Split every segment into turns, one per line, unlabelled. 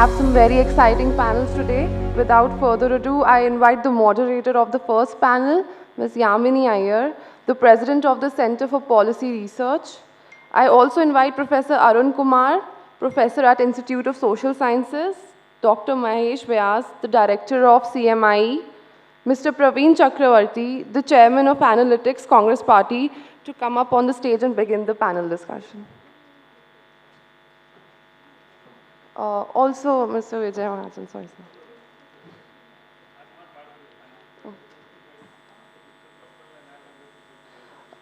have some very exciting panels today. Without further ado, I invite the moderator of the first panel, Ms. Yamini Aiyar, the president of the Center for Policy Research. I also invite Professor Arun Kumar, professor at Institute of Social Sciences, Dr. Mahesh Vyas, the director of CMIE, Mr. Praveen Chakravarty, the chairman of Analytics Congress Party, to come up on the stage and begin the panel discussion. Also, Mr. Vijay Mahajan, sorry,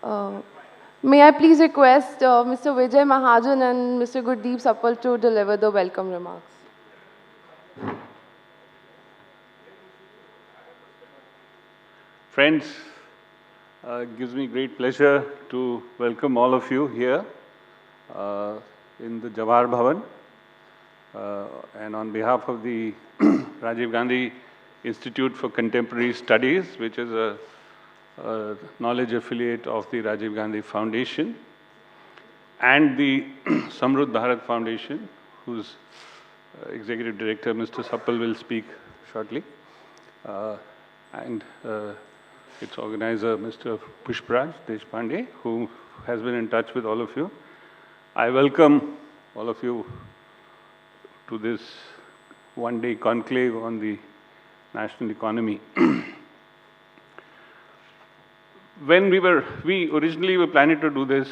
sir. May I please request Mr. Vijay Mahajan and Mr. Gurdeep Sapal to deliver the welcome remarks.
Friends, it gives me great pleasure to welcome all of you here in the Jawahar Bhavan. And on behalf of the Rajiv Gandhi Institute for Contemporary Studies, which is a knowledge affiliate of the Rajiv Gandhi Foundation, and the Samruddh Bharat Foundation, whose executive director, Mr. Sapal, will speak shortly, and its organizer, Mr. Pushpraj Deshpande, who has been in touch with all of you. I welcome all of you to this one-day conclave on the national economy. When we originally were planning to do this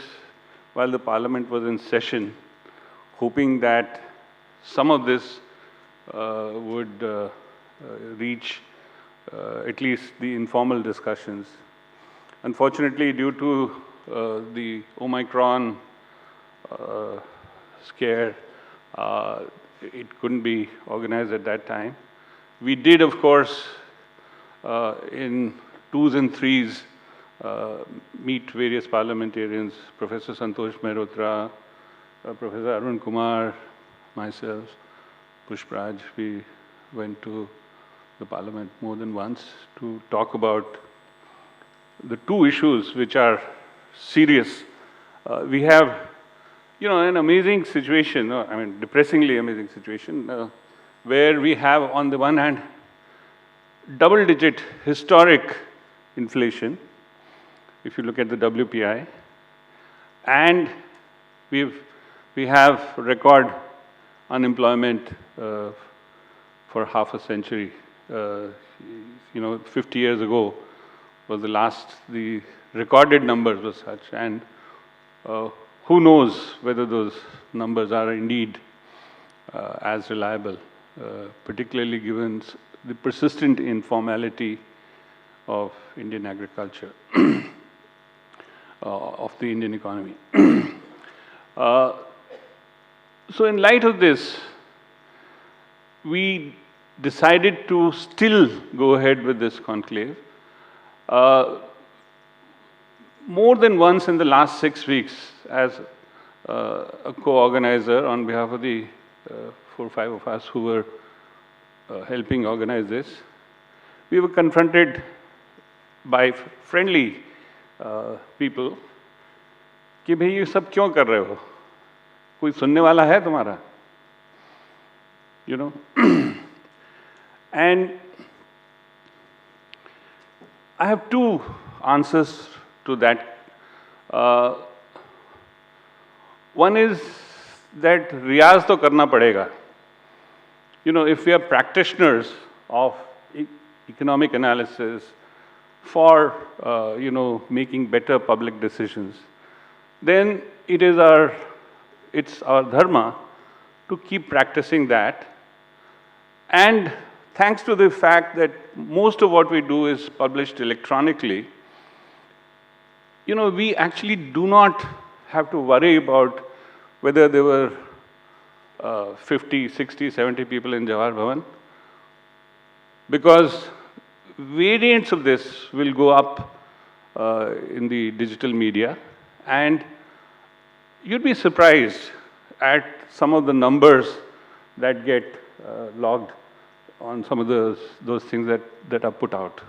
while the Parliament was in session, hoping that some of this would reach at least the informal discussions. Unfortunately, due to the Omicron scare, it couldn't be organized at that time. We did, of course, in twos and threes, meet various parliamentarians, Professor Santosh Mehrotra, Professor Arun Kumar, myself, Pushpraj. We went to the Parliament more than once to talk about the two issues which are serious. We have, an amazing situation, depressingly amazing situation, where we have, on the one hand, double-digit historic inflation, if you look at the WPI, and we have record unemployment for half a century. 50 years ago was the recorded numbers were such, and who knows whether those numbers are indeed as reliable, particularly given the persistent informality of Indian agriculture, of the Indian economy. So in light of this, we decided to still go ahead with this conclave. More than once in the last 6 weeks, as a co-organizer on behalf of the 4 or 5 of us who were helping organize this, we were confronted by friendly people कि भाई ये सब क्यों कर रहे हो? कोई सुनने वाला है तुम्हारा? And I have two answers to that. One is that riyaz to karna padega. If we are practitioners of economic analysis for, making better public decisions, then it's our dharma to keep practicing that. And thanks to the fact that most of what we do is published electronically, we actually do not have to worry about whether there were 50, 60, 70 people in Jawahar Bhavan, because variants of this will go up in the digital media, and you'd be surprised at some of the numbers that get logged on some of those things that are put out.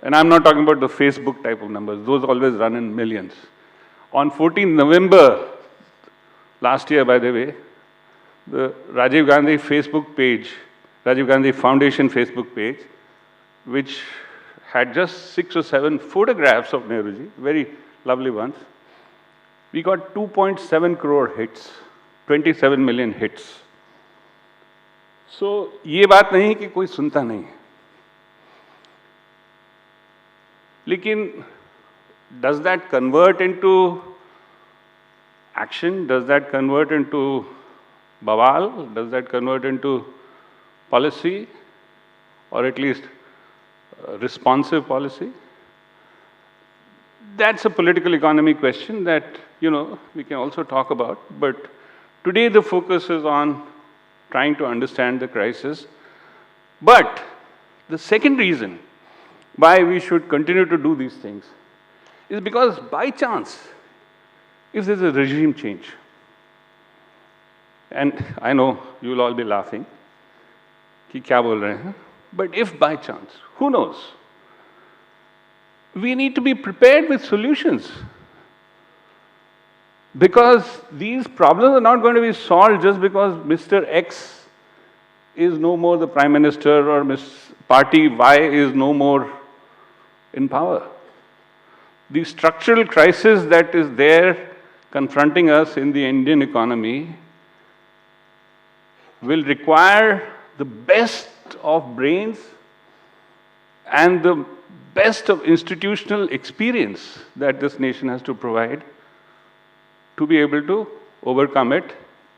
And I'm not talking about the Facebook type of numbers. Those always run in millions. On 14th November last year, by the way, the Rajiv Gandhi Facebook page, Rajiv Gandhi Foundation Facebook page, which had just 6 or 7 photographs of Nehruji, very lovely ones. We got 2.7 crore hits, 27 million hits. So, ये बात नहीं कि कोई सुनता नहीं है. लेकिन does that convert into action? Does that convert into bawal? Does that convert into policy, or at least responsive policy? That's a political economy question that, we can also talk about. But today the focus is on trying to understand the crisis. But the second reason why we should continue to do these things is because by chance, if there's a regime change, and I know you'll all be laughing, कि क्या बोल रहे हैं, but if by chance, who knows? We need to be prepared with solutions. Because these problems are not going to be solved just because Mr. X is no more the Prime Minister or Party Y is no more in power. The structural crisis that is there confronting us in the Indian economy will require the best of brains and the best of institutional experience that this nation has to provide to be able to overcome it,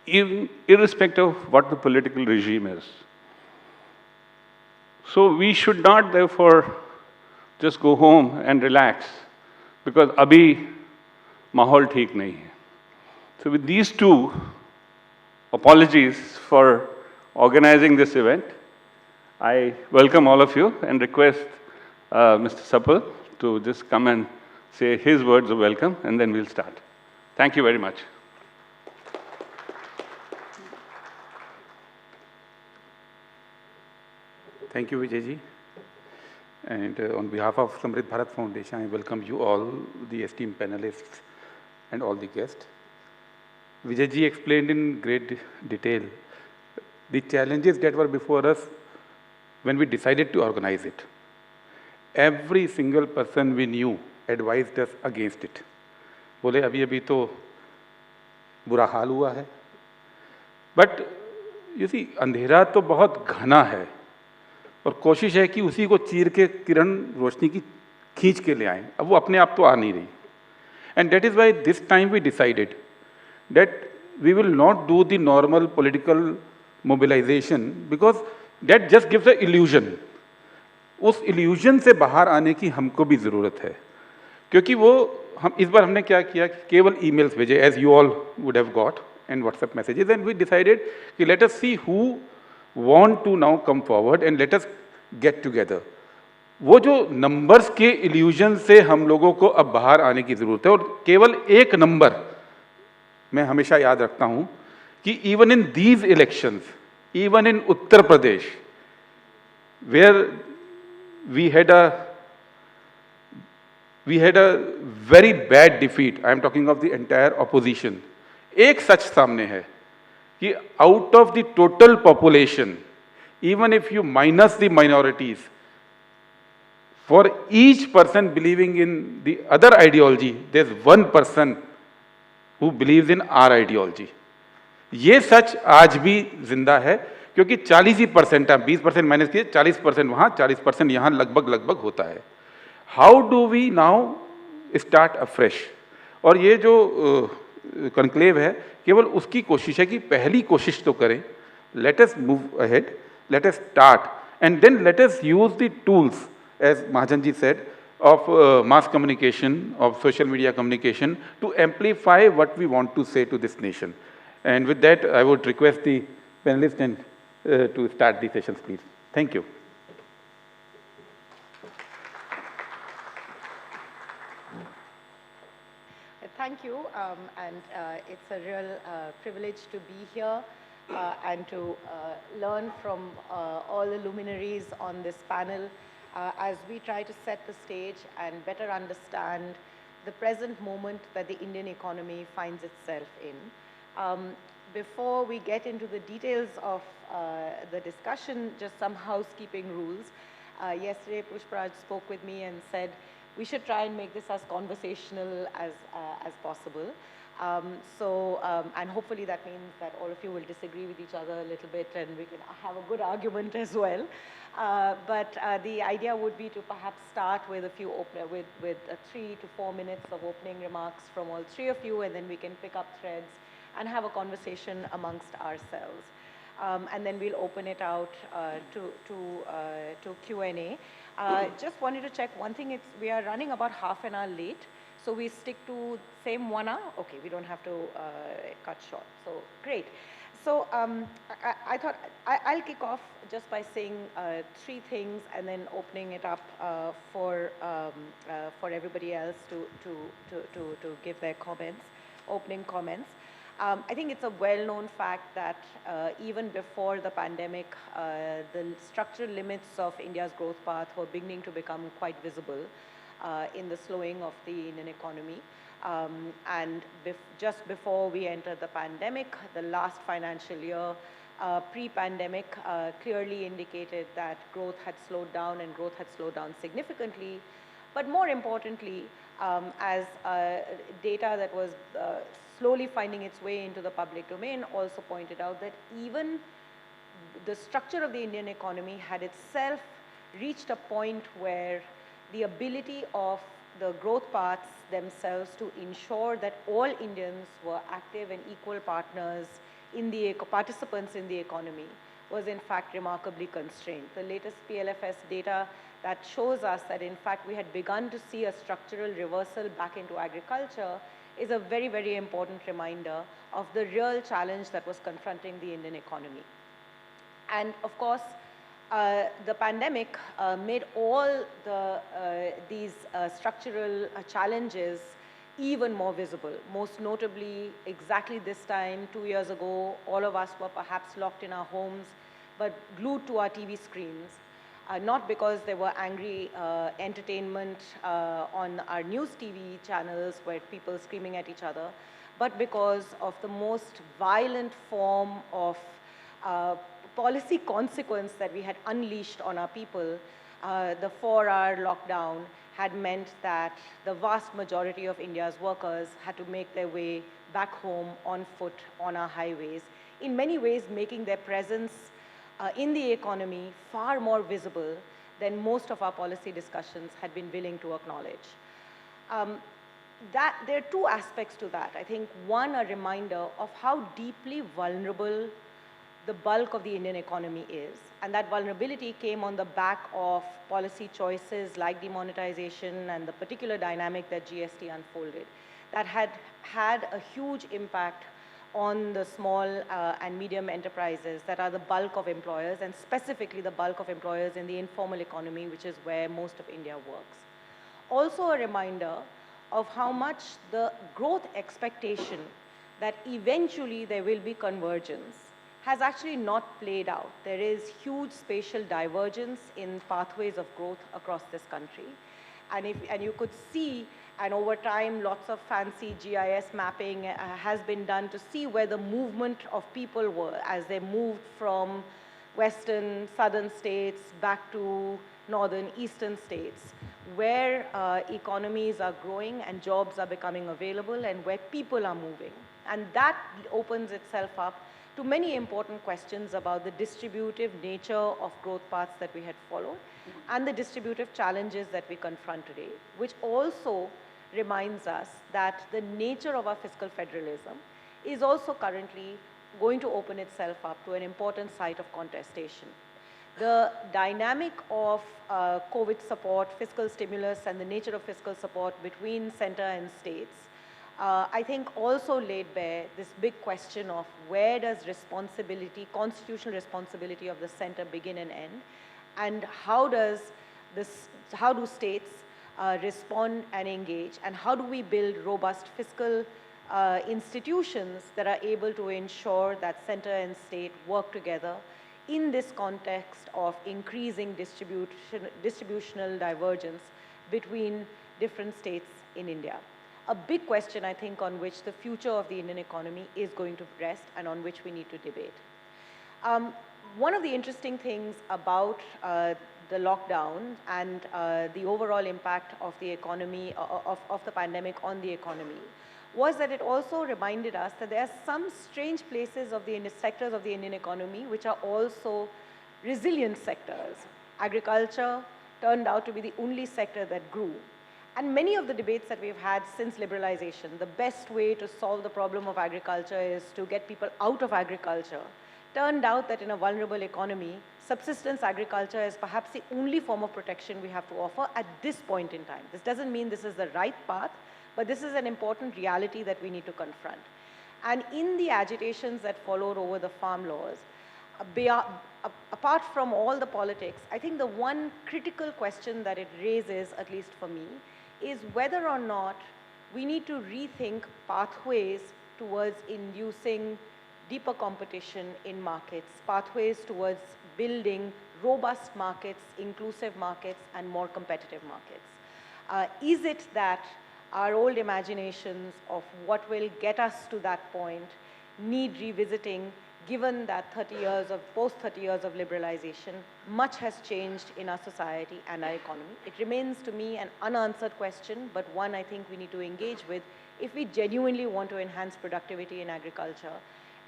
irrespective of what the political regime is. So we should not, therefore, just go home and relax, because abhi mahol theek nahi hai. So with these two apologies for organizing this event, I welcome all of you and request Mr. Sapal to just come and say his words of welcome, and then we'll start. Thank you very much.
Thank you, Vijay ji. And on behalf of Samrit Bharat Foundation, I welcome you all, the esteemed panelists and all the guests. Vijay ji explained in great detail the challenges that were before us when we decided to organize it. Every single person we knew advised us against it. बोले अभी अभी तो बुरा हाल हुआ है. But you see, अंधेरा तो बहुत घना है और कोशिश है कि उसी को चीर के किरण रोशनी की खींच के ले आएं. अब वो अपने आप तो आ नहीं रही. And that is why this time we decided that we will not do the normal political mobilization, because that just gives an illusion. उस illusion से बाहर आने की हमको भी ज़रूरत है, क्योंकि वो हम इस बार हमने क्या किया कि केवल emails भेजे, as you all would have got, and WhatsApp messages, and we decided कि let us see who want to now come forward and let us get together. वो जो numbers के illusion से हम लोगों को अब बाहर आने की ज़रूरत है, और केवल एक number मैं हमेशा याद रखता हूँ कि even in these elections, even in Uttar Pradesh, where we had a very bad defeat, I am talking of the entire opposition. एक सच सामने है कि out of the total population, even if you minus the minorities, for each person believing in the other ideology, there's one person who believes in our ideology. ये सच आज भी जिंदा है, क्योंकि 40% 20% माइनस किए 40% वहाँ 40% यहाँ लगभग होता है. How do we now start afresh? और ये जो कॉन्क्लेव है केवल उसकी कोशिश है कि पहली कोशिश तो करें. Let us move ahead, let us start and then let us use the tools as Mahajan ji said of mass communication, of social media communication, to amplify what we want to say to this nation. And with that, I would request the panelists and to start the sessions, please. Thank you.
Thank you, and it's a real privilege to be here and to learn from all the luminaries on this panel as we try to set the stage and better understand the present moment that the Indian economy finds itself in. before we get into the details of the discussion, just some housekeeping rules. Yesterday, Pushparaj spoke with me and said we should try and make this as conversational as possible. And hopefully that means that all of you will disagree with each other a little bit and we can have a good argument as well. But the idea would be to perhaps start with a few 3 to 4 minutes of opening remarks from all three of you, and then we can pick up threads and have a conversation amongst ourselves. And then we'll open it out to Q&A. Just wanted to check one thing, we are running about half an hour late, so we stick to same 1 hour? Okay, we don't have to cut short, so great. So I thought I'll kick off just by saying three things and then opening it up for everybody else to give their comments, opening comments. I think it's a well-known fact that even before the pandemic, the structural limits of India's growth path were beginning to become quite visible in the slowing of the Indian economy. And just before we entered the pandemic, the last financial year, pre-pandemic, clearly indicated that growth had slowed down and growth had slowed down significantly. But more importantly, as data that was slowly finding its way into the public domain also pointed out that even the structure of the Indian economy had itself reached a point where the ability of the growth paths themselves to ensure that all Indians were active and equal partners in the participants in the economy was in fact remarkably constrained. The latest PLFS data that shows us that in fact we had begun to see a structural reversal back into agriculture is a very, very important reminder of the real challenge that was confronting the Indian economy. And of course, the pandemic made all these structural challenges even more visible. Most notably, exactly this time, 2 years ago, all of us were perhaps locked in our homes, but glued to our TV screens. Not because there were angry entertainment on our news TV channels where people screaming at each other, but because of the most violent form of policy consequence that we had unleashed on our people. The 4-hour lockdown had meant that the vast majority of India's workers had to make their way back home on foot on our highways, in many ways making their presence in the economy far more visible than most of our policy discussions had been willing to acknowledge. There are two aspects to that. I think one, a reminder of how deeply vulnerable the bulk of the Indian economy is. And that vulnerability came on the back of policy choices like demonetization and the particular dynamic that GST unfolded that had had a huge impact on the small and medium enterprises that are the bulk of employers, and specifically the bulk of employers in the informal economy, which is where most of India works. Also a reminder of how much the growth expectation that eventually there will be convergence has actually not played out. There is huge spatial divergence in pathways of growth across this country. And you could see, and over time, lots of fancy GIS mapping has been done to see where the movement of people were as they moved from western, southern states back to northern, eastern states, where economies are growing and jobs are becoming available and where people are moving. And that opens itself up to many important questions about the distributive nature of growth paths that we had followed and the distributive challenges that we confront today, which also reminds us that the nature of our fiscal federalism is also currently going to open itself up to an important site of contestation. The dynamic of COVID support, fiscal stimulus, and the nature of fiscal support between center and states, I think also laid bare this big question of where does responsibility, constitutional responsibility of the center begin and end, and how do states respond and engage, and how do we build robust fiscal institutions that are able to ensure that center and state work together in this context of increasing distributional divergence between different states in India. a big question, I think, on which the future of the Indian economy is going to rest and on which we need to debate. One of the interesting things about the lockdown and the overall impact of the economy, of the pandemic on the economy, was that it also reminded us that there are some strange places of the sectors of the Indian economy which are also resilient sectors. Agriculture turned out to be the only sector that grew. And many of the debates that we've had since liberalization, the best way to solve the problem of agriculture is to get people out of agriculture, turned out that in a vulnerable economy, subsistence agriculture is perhaps the only form of protection we have to offer at this point in time. This doesn't mean this is the right path, but this is an important reality that we need to confront. And in the agitations that followed over the farm laws, apart from all the politics, I think the one critical question that it raises, at least for me, is whether or not we need to rethink pathways towards inducing deeper competition in markets, pathways towards building robust markets, inclusive markets, and more competitive markets. Is it that our old imaginations of what will get us to that point need revisiting, given that post 30 years of liberalization, much has changed in our society and our economy? It remains to me an unanswered question, but one I think we need to engage with if we genuinely want to enhance productivity in agriculture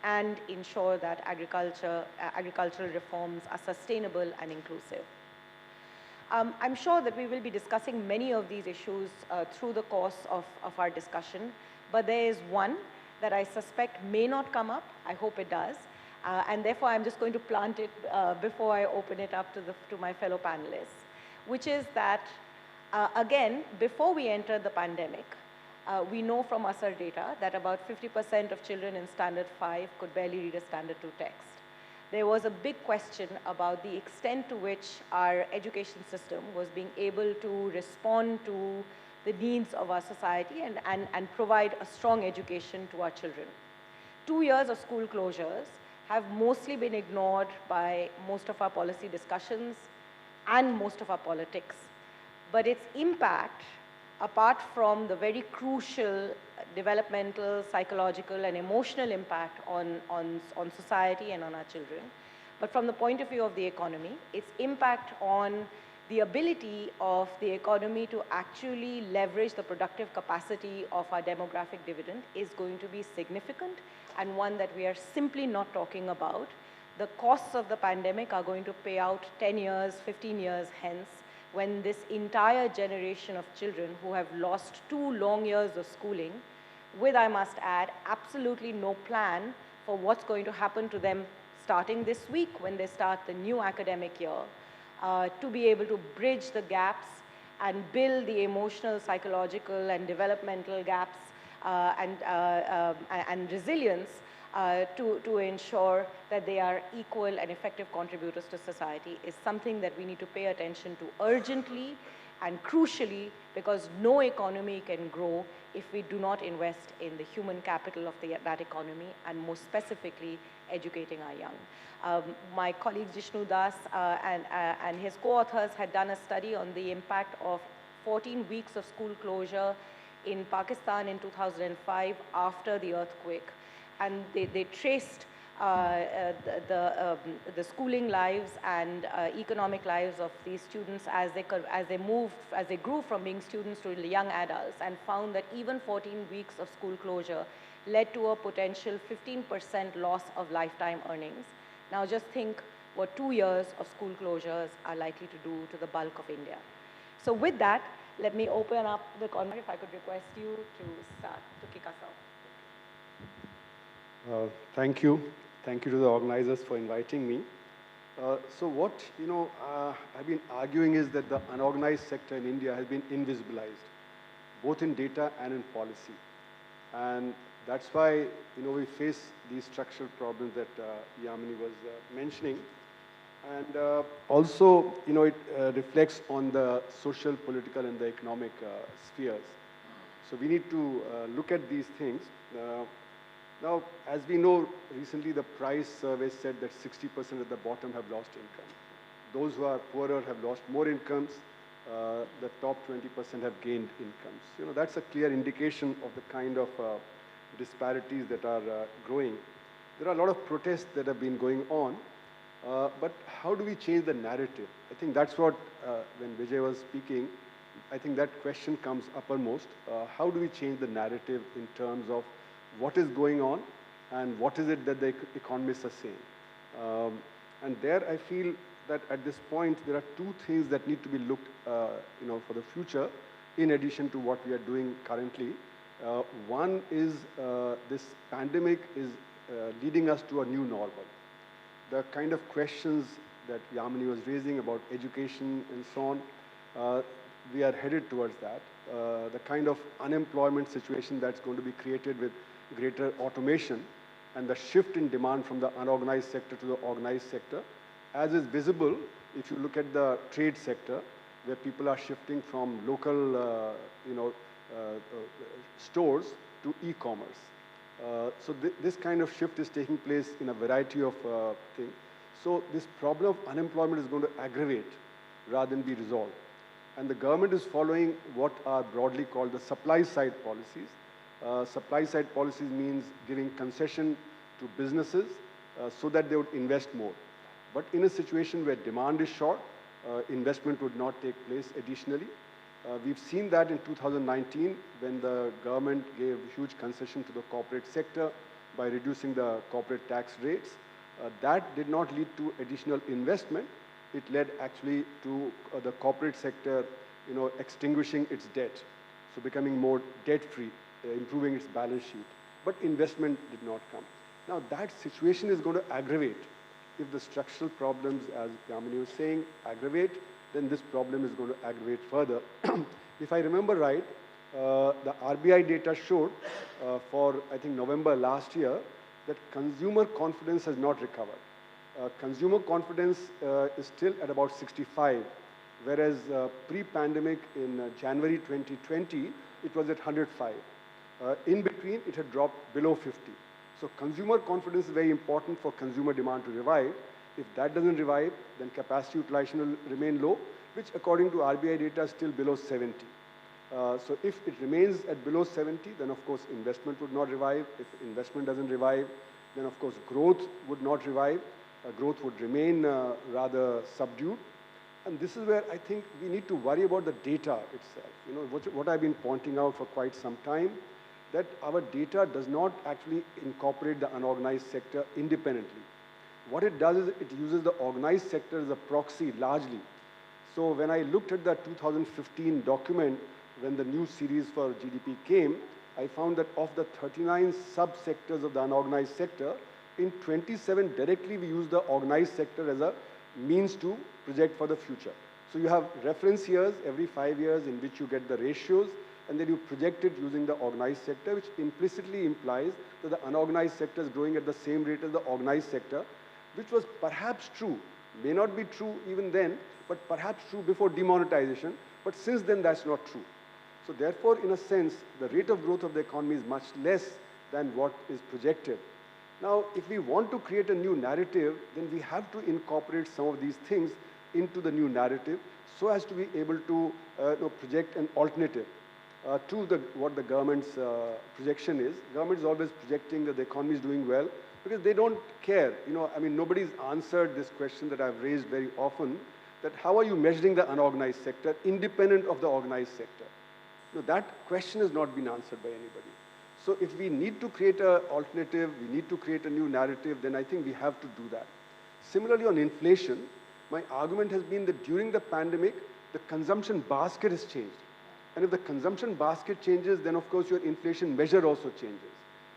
and ensure that agricultural reforms are sustainable and inclusive. I'm sure that we will be discussing many of these issues through the course of our discussion, but there is one that I suspect may not come up. I hope it does. And therefore, I'm just going to plant it before I open it up to my fellow panelists, which is that, again, before we entered the pandemic, we know from USSR data that about 50% of children in Standard 5 could barely read a Standard 2 text. There was a big question about the extent to which our education system was being able to respond to the needs of our society and provide a strong education to our children. 2 years of school closures have mostly been ignored by most of our policy discussions and most of our politics. But its impact, apart from the very crucial developmental, psychological, and emotional impact on society and on our children, but from the point of view of the economy, its impact on the ability of the economy to actually leverage the productive capacity of our demographic dividend is going to be significant, and one that we are simply not talking about. The costs of the pandemic are going to pay out 10 years, 15 years hence, when this entire generation of children who have lost 2 long years of schooling, with, I must add, absolutely no plan for what's going to happen to them starting this week when they start the new academic year, to be able to bridge the gaps and build the emotional, psychological, and developmental gaps and resilience to ensure that they are equal and effective contributors to society is something that we need to pay attention to urgently and crucially, because no economy can grow if we do not invest in the human capital of that economy, and more specifically, educating our young. My colleague Jishnu Das and his co-authors had done a study on the impact of 14 weeks of school closure in Pakistan in 2005 after the earthquake. And they traced the schooling lives and economic lives of these students as they grew from being students to young adults, and found that even 14 weeks of school closure led to a potential 15% loss of lifetime earnings. Now just think what 2 years of school closures are likely to do to the bulk of India. So with that, let me open up the conversation. If I could request you to start, to kick us off.
Thank you. Thank you to the organizers for inviting me. So what I've been arguing is that the unorganized sector in India has been invisibilized, both in data and in policy. And that's why we face these structural problems that Yamini was mentioning. And also, it reflects on the social, political, and the economic spheres. So we need to look at these things. Now, as we know, recently the price survey said that 60% at the bottom have lost income. Those who are poorer have lost more incomes, the top 20% have gained incomes. You know, that's a clear indication of the kind of disparities that are growing. There are a lot of protests that have been going on, but how do we change the narrative? I think that's what, when Vijay was speaking, I think that question comes uppermost. How do we change the narrative in terms of what is going on and what is it that the economists are saying? And there I feel that at this point there are two things that need to be looked for the future in addition to what we are doing currently. One is this pandemic is leading us to a new normal. The kind of questions that Yamini was raising about education and so on, we are headed towards that. The kind of unemployment situation that's going to be created with greater automation and the shift in demand from the unorganized sector to the organized sector, as is visible if you look at the trade sector, where people are shifting from local stores to e-commerce. So this kind of shift is taking place in a variety of things. So this problem of unemployment is going to aggravate rather than be resolved. And the government is following what are broadly called the supply side policies. Supply side policies means giving concession to businesses so that they would invest more. But in a situation where demand is short, investment would not take place additionally. We've seen that in 2019 when the government gave huge concession to the corporate sector by reducing the corporate tax rates. That did not lead to additional investment. It led actually to the corporate sector, extinguishing its debt, so becoming more debt-free, improving its balance sheet. But investment did not come. Now that situation is going to aggravate. If the structural problems, as Yamini was saying, aggravate, then this problem is going to aggravate further. If I remember right, the RBI data showed for, I think, November last year, that consumer confidence has not recovered. Consumer confidence is still at about 65, whereas pre-pandemic in January 2020, it was at 105. In between, it had dropped below 50. So consumer confidence is very important for consumer demand to revive. If that doesn't revive, then capacity utilization will remain low, which according to RBI data is still below 70. So if it remains at below 70, then of course investment would not revive. If investment doesn't revive, then of course growth would not revive. Growth would remain rather subdued. And this is where I think we need to worry about the data itself. What I've been pointing out for quite some time, that our data does not actually incorporate the unorganized sector independently. What it does is it uses the organized sector as a proxy largely. So when I looked at the 2015 document, when the new series for GDP came, I found that of the 39 sub-sectors of the unorganized sector, in 27 directly we use the organized sector as a means to project for the future. So you have reference years every 5 years in which you get the ratios, and then you project it using the organized sector, which implicitly implies that the unorganized sector is growing at the same rate as the organized sector, which was perhaps true, may not be true even then, but perhaps true before demonetization, but since then that's not true. So therefore, in a sense, the rate of growth of the economy is much less than what is projected. Now, if we want to create a new narrative, then we have to incorporate some of these things into the new narrative so as to be able to project an alternative to what the government's projection is. Government is always projecting that the economy is doing well because they don't care. Nobody's answered this question that I've raised very often, that how are you measuring the unorganized sector independent of the organized sector? That question has not been answered by anybody. So if we need to create an alternative, we need to create a new narrative, then I think we have to do that. Similarly, on inflation, my argument has been that during the pandemic, the consumption basket has changed. And if the consumption basket changes, then of course your inflation measure also changes.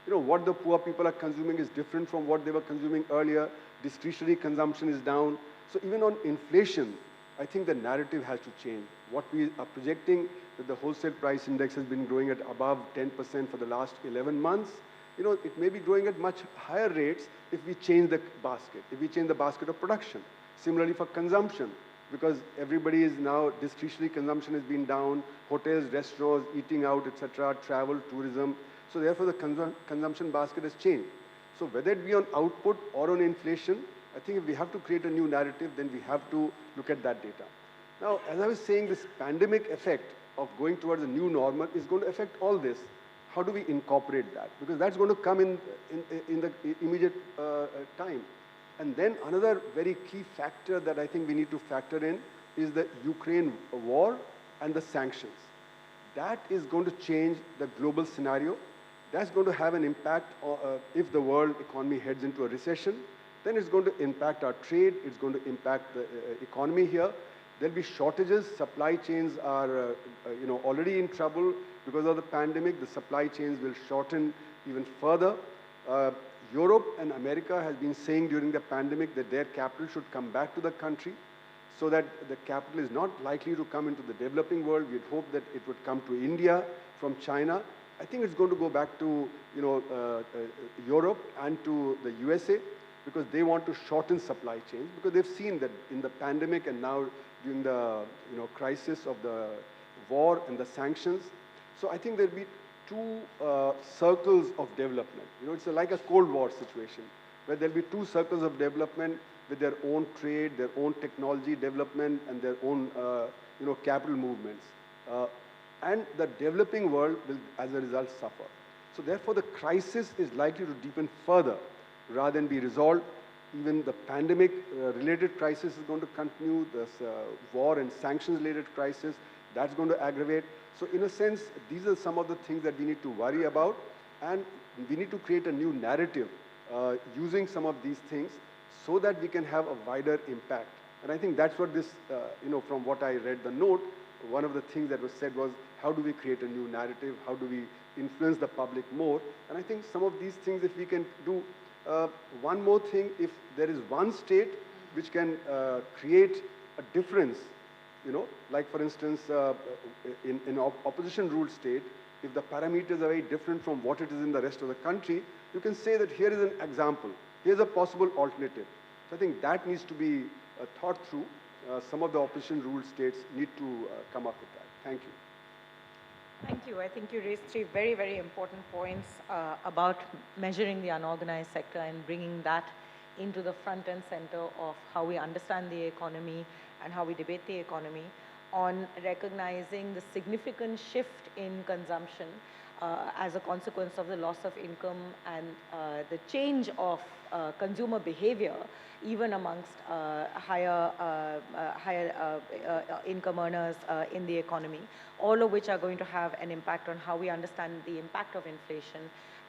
What the poor people are consuming is different from what they were consuming earlier. Discretionary consumption is down. So even on inflation, I think the narrative has to change. What we are projecting, that the wholesale price index has been growing at above 10% for the last 11 months. It may be growing at much higher rates if we change the basket, if we change the basket of production. Similarly for consumption, because everybody is now, discretionary consumption has been down, hotels, restaurants, eating out, etc., travel, tourism. So therefore the consumption basket has changed. So whether it be on output or on inflation, I think if we have to create a new narrative, then we have to look at that data. Now, as I was saying, this pandemic effect of going towards a new normal is going to affect all this. How do we incorporate that? Because that's going to come in the immediate time. And then another very key factor that I think we need to factor in is the Ukraine war and the sanctions. That is going to change the global scenario. That's going to have an impact if the world economy heads into a recession. Then it's going to impact our trade. It's going to impact the economy here. There'll be shortages. Supply chains are already in trouble because of the pandemic. The supply chains will shorten even further. Europe and America has been saying during the pandemic that their capital should come back to the country, so that the capital is not likely to come into the developing world. We'd hope that it would come to India from China. I think it's going to go back to Europe and to the USA, because they want to shorten supply chains, because they've seen that in the pandemic and now during the crisis of the war and the sanctions. So I think there'll be two circles of development. It's like a Cold War situation, where there'll be two circles of development with their own trade, their own technology development, and their own capital movements. And the developing world will, as a result, suffer. So therefore, the crisis is likely to deepen further rather than be resolved. Even the pandemic-related crisis is going to continue. This war and sanctions-related crisis, that's going to aggravate. So in a sense, these are some of the things that we need to worry about, and we need to create a new narrative using some of these things so that we can have a wider impact. And I think that's what this, from what I read the note, one of the things that was said was, how do we create a new narrative? How do we influence the public more? And I think some of these things, if we can do, one more thing, if there is one state which can create a difference, like for instance, in opposition ruled state, if the parameters are very different from what it is in the rest of the country, you can say that here is an example. Here's a possible alternative. So I think that needs to be thought through. Some of the opposition ruled states need to come up with that. Thank you.
Thank you. I think you raised three very, very important points about measuring the unorganized sector and bringing that into the front and center of how we understand the economy and how we debate the economy, on recognizing the significant shift in consumption as a consequence of the loss of income and the change of consumer behavior, even amongst higher income earners in the economy, all of which are going to have an impact on how we understand the impact of inflation.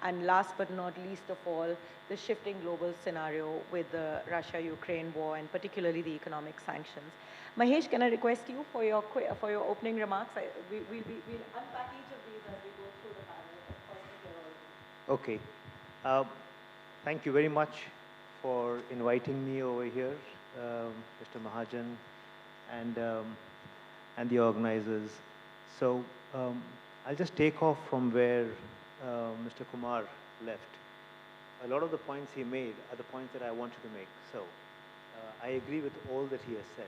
And last but not least of all, the shifting global scenario with the Russia-Ukraine war, and particularly the economic sanctions. Mahesh, can I request you for your opening remarks? We'll unpack each of these as we go through the panel.
Okay. Thank you very much for inviting me over here, Mr. Mahajan, and the organizers. So I'll just take off from where Mr. Kumar left. A lot of the points he made are the points that I wanted to make. So I agree with all that he has said.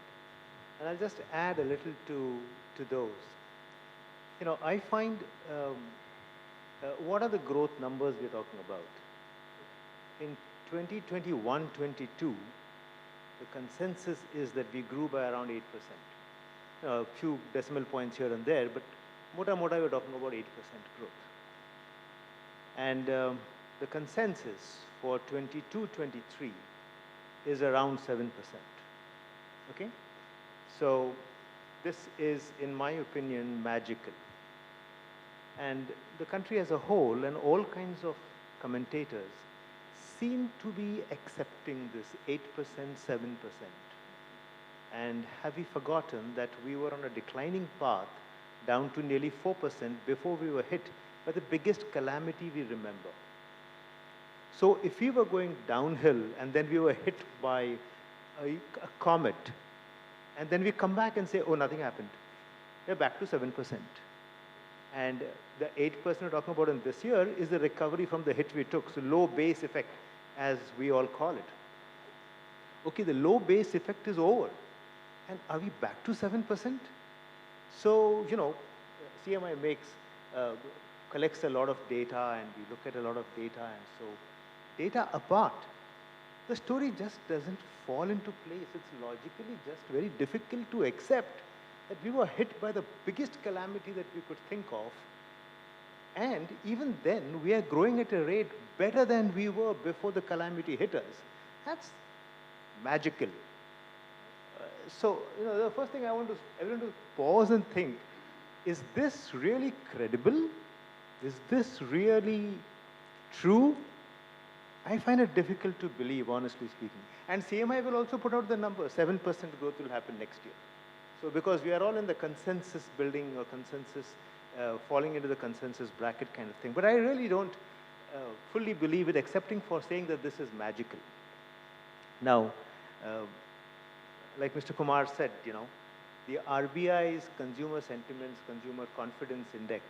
And I'll just add a little to those. I find, what are the growth numbers we're talking about? In 2021-22, the consensus is that we grew by around 8%. A few decimal points here and there, but mota we're talking about 8% growth. And the consensus for 22-23 is around 7%. Okay? So this is, in my opinion, magical. And the country as a whole and all kinds of commentators seem to be accepting this 8%, 7%. And have we forgotten that we were on a declining path down to nearly 4% before we were hit by the biggest calamity we remember? So if we were going downhill and then we were hit by a comet, and then we come back and say, oh, nothing happened, we're back to 7%. And the 8% we're talking about in this year is the recovery from the hit we took, so low base effect, as we all call it. Okay, the low base effect is over. And are we back to 7%? So, CMI collects a lot of data, and we look at a lot of data, and so data apart, the story just doesn't fall into place. It's logically just very difficult to accept that we were hit by the biggest calamity that we could think of. And even then, we are growing at a rate better than we were before the calamity hit us. That's magical. So, the first thing I want everyone to pause and think, is this really credible? Is this really true? I find it difficult to believe, honestly speaking. And CMI will also put out the number, 7% growth will happen next year. So because we are all in the consensus building or consensus, falling into the consensus bracket kind of thing. But I really don't fully believe it, excepting for saying that this is magical. Now, like Mr. Kumar said, the RBI's consumer sentiments, consumer confidence index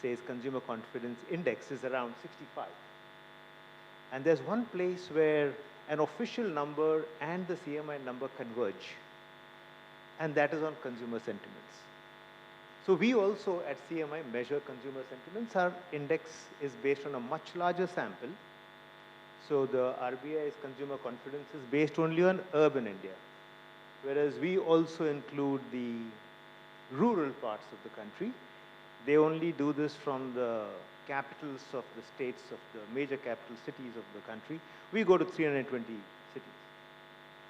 says consumer confidence index is around 65. And there's one place where an official number and the CMI number converge, and that is on consumer sentiments. So we also at CMI measure consumer sentiments. Our index is based on a much larger sample. So the RBI's consumer confidence is based only on urban India, whereas we also include the rural parts of the country. They only do this from the capitals of the states, of the major capital cities of the country. We go to 320 cities.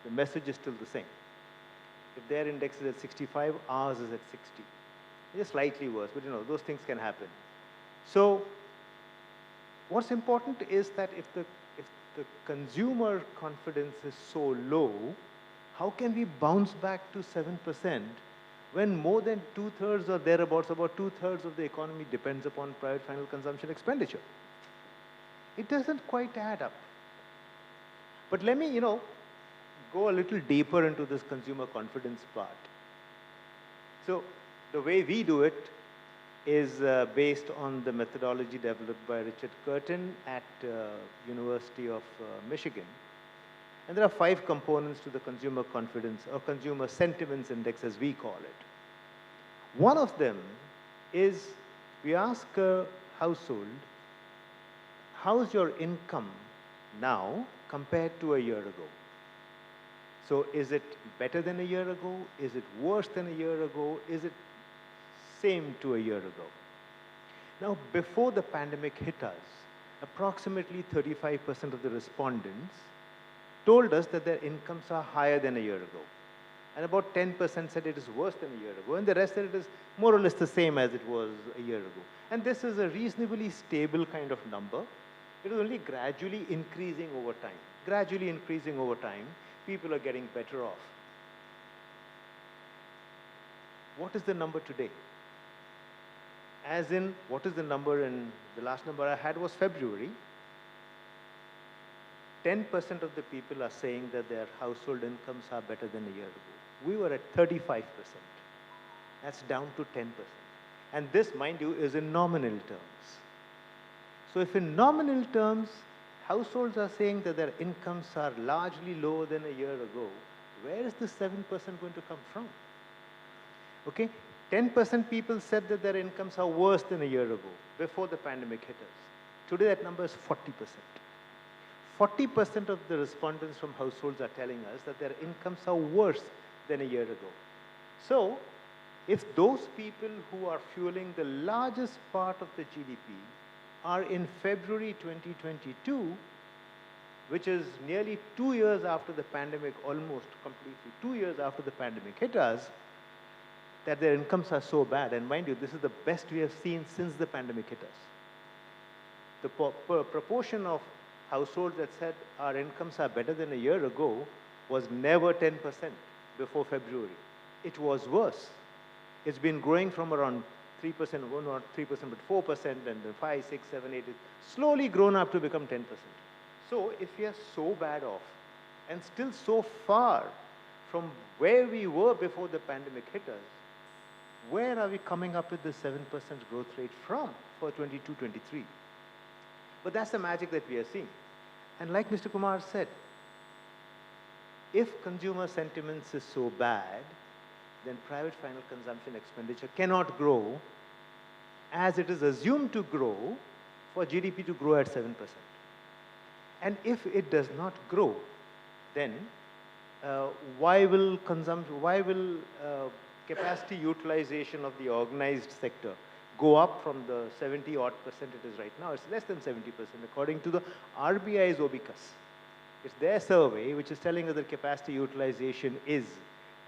The message is still the same. If their index is at 65, ours is at 60. It's slightly worse, but those things can happen. So what's important is that if the consumer confidence is so low, how can we bounce back to 7% when more than 2/3 or thereabouts, about 2/3 of the economy depends upon private final consumption expenditure? It doesn't quite add up. But let me, go a little deeper into this consumer confidence part. So the way we do it is based on the methodology developed by Richard Curtin at University of Michigan. And there are 5 components to the consumer confidence or consumer sentiments index, as we call it. One of them is we ask a household, how's your income now compared to a year ago? So is it better than a year ago? Is it worse than a year ago? Is it same to a year ago? Now, before the pandemic hit us, approximately 35% of the respondents told us that their incomes are higher than a year ago. And about 10% said it is worse than a year ago. And the rest said it is more or less the same as it was a year ago. And this is a reasonably stable kind of number. It is only gradually increasing over time. Gradually increasing over time, people are getting better off. What is the number today? As in, what is the number in, the last number I had was February. 10% of the people are saying that their household incomes are better than a year ago. We were at 35%. That's down to 10%. And this, mind you, is in nominal terms. So if in nominal terms, households are saying that their incomes are largely lower than a year ago, where is the 7% going to come from? Okay, 10% people said that their incomes are worse than a year ago, before the pandemic hit us. Today that number is 40%. 40% of the respondents from households are telling us that their incomes are worse than a year ago. So, if those people who are fueling the largest part of the GDP are in February 2022, which is nearly 2 years after the pandemic, almost completely 2 years after the pandemic hit us, that their incomes are so bad. And mind you, this is the best we have seen since the pandemic hit us. The proportion of households that said our incomes are better than a year ago was never 10% before February. It was worse. It's been growing from around 3%, well, not 3%, but 4%, and then 5, 6, 7, 8, it's slowly grown up to become 10%. So if we are so bad off and still so far from where we were before the pandemic hit us, where are we coming up with this 7% growth rate from for 22-23? But that's the magic that we are seeing. And like Mr. Kumar said, if consumer sentiments is so bad, then private final consumption expenditure cannot grow as it is assumed to grow for GDP to grow at 7%. And if it does not grow, then why will capacity utilization of the organized sector go up from the 70-odd% it is right now. It's less than 70% according to the RBI's OBICUS. It's their survey which is telling us that capacity utilization is